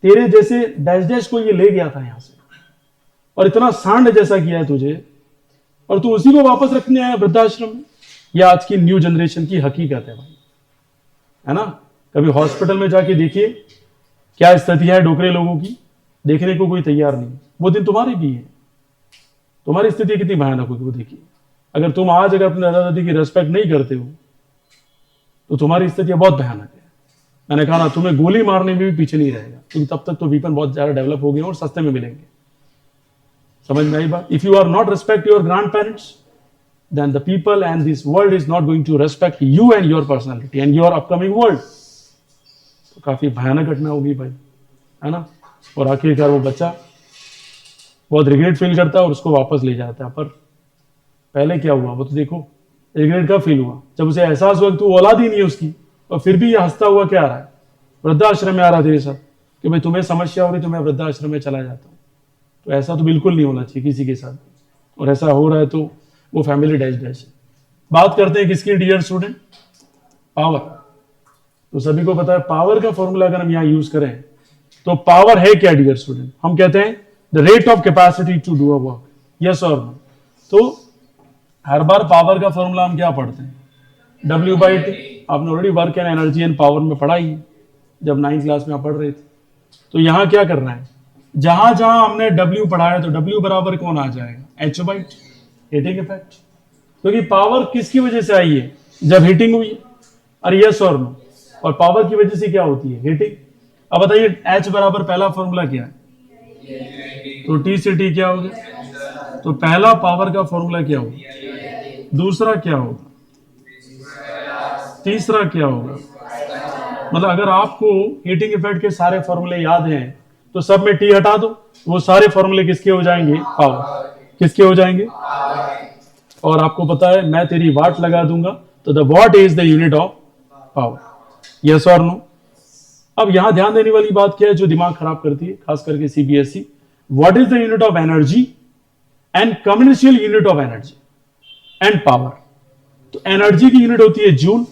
तेरे जैसे डैश डैश को ये ले गया था यहां से, और इतना सांड जैसा किया है तुझे, और तू उसी को वापस रखने आया वृद्धाश्रम में। यह आज की न्यू जनरेशन की हकीकत है भाई, है ना। कभी हॉस्पिटल में जाके देखिए क्या स्थिति है डोकरे लोगों की, देखने को कोई तैयार नहीं। वो दिन तुम्हारे भी है, तुम्हारी स्थिति कितनी भयानक होगी वो देखिए। अगर तुम आज अगर अपने दादा दादी की रेस्पेक्ट नहीं करते हो तो तुम्हारी स्थिति बहुत भयानक है। मैंने कहा ना, तुम्हें गोली मारने में भी पीछे नहीं रहेगा, क्योंकि तब तक तो वीपन बहुत ज्यादा डेवलप हो गए और सस्ते में मिलेंगे। समझ में आई बात। If you are not respect your grandparents, then the people and this world is not going to respect you and your personality and your upcoming world। तो काफी भयानक घटना होगी भाई, है ना। और आखिरकार वो बच्चा बहुत रिग्रेट फील करता है और उसको वापस ले जाता है, पर पहले क्या हुआ वो तो देखो। रिग्रेट कब फील हुआ? जब उसे एहसास हुआ कि तू औलाद ही नहीं है उसकी, और फिर भी ये हंसता हुआ क्या आ रहा है, वृद्धाश्रम में आ रहा है तेरे साथ, कि भाई तुम्हें समस्या हो रही तो मैं वृद्धाश्रम में चला जाता हूँ। तो ऐसा तो बिल्कुल नहीं होना चाहिए किसी के साथ, और ऐसा हो रहा है तो वो फैमिली डैश डैश है। बात करते हैं किसकी डियर स्टूडेंट? पावर। तो सभी को पता है पावर का फॉर्मूला अगर हम यहाँ यूज करें तो पावर है क्या डियर स्टूडेंट? हम कहते हैं the rate of capacity to do a work, yes और नो। तो हर बार पावर का फॉर्मूला हम क्या पढ़ते हैं? W बाई टी। आपने already work and energy and power में पढ़ा ही है, जब 9th क्लास में आप पढ़ रहे थे। तो यहाँ क्या करना है, जहां जहां हमने W पढ़ाया तो W बराबर कौन आ जाएगा? H by T, heating effect. क्योंकि पावर किसकी वजह से आई है? जब हीटिंग हुई है। अरे यस और नो। और पावर की वजह से क्या होती है? हीटिंग। अब बताइए H बराबर पहला फॉर्मूला क्या है? तो T से T क्या होगा? तो पहला पावर का फॉर्मूला क्या होगा? दूसरा क्या होगा? तीसरा क्या होगा? मतलब अगर आपको हीटिंग इफेक्ट के सारे फॉर्मूले याद हैं तो सब में टी हटा दो, वो सारे फॉर्मूले किसके हो जाएंगे? पावर। किसके हो जाएंगे? और आपको पता है मैं तेरी वाट लगा दूंगा, तो the what is the unit of power, yes और नो। अब यहां ध्यान देने वाली बात क्या है जो दिमाग खराब करती है खास करके CBSE? What is the unit of energy and commercial unit of energy and power. तो एनर्जी की यूनिट होती है जूल,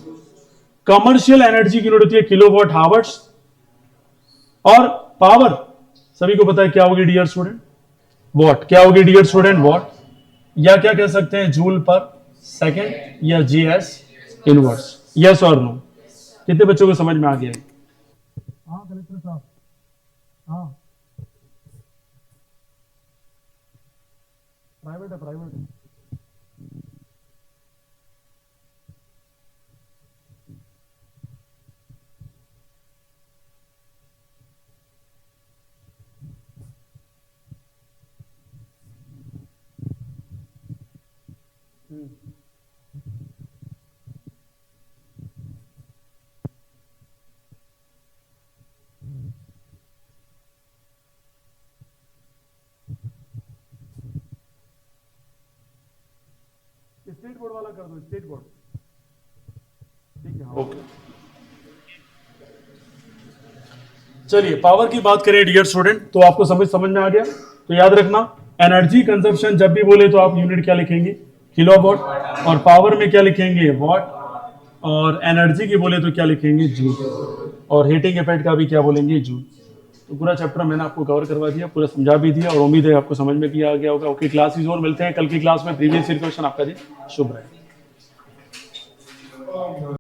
कमर्शियल एनर्जी की यूनिट होती है किलोवाट हावर्स, और पावर सभी को पता है क्या होगी डियर स्टूडेंट? वॉट। क्या होगी डियर स्टूडेंट? वॉट, या क्या कह सकते हैं जूल पर सेकेंड, या जीएस इनवर्स, यस और नो। कितने बच्चों को समझ में आ गया? हाँ कलेक्टर साहब, हाँ प्राइवेट है, प्राइवेट है। स्टेट बोर्ड वाला कर दो, स्टेट बोर्ड। ठीक है, ओके। चलिए पावर की बात करें डियर स्टूडेंट, तो आपको समझ में आ गया। तो याद रखना एनर्जी कंजप्शन जब भी बोले तो आप यूनिट क्या लिखेंगे? किलोवाट। और पावर में क्या लिखेंगे? वॉट। और एनर्जी की बोले तो क्या लिखेंगे? जूल। और हीटिंग इफेक्ट का भी क्या बोलेंगे? जूल। तो पूरा चैप्टर मैंने आपको कवर करवा दिया, पूरा समझा भी दिया, और उम्मीद है आपको समझ में भी आ गया होगा। ओके, क्लास इज ओवर, मिलते हैं कल की क्लास में। प्रीवियस ईयर क्वेश्चन आपका दिन शुभ रहे।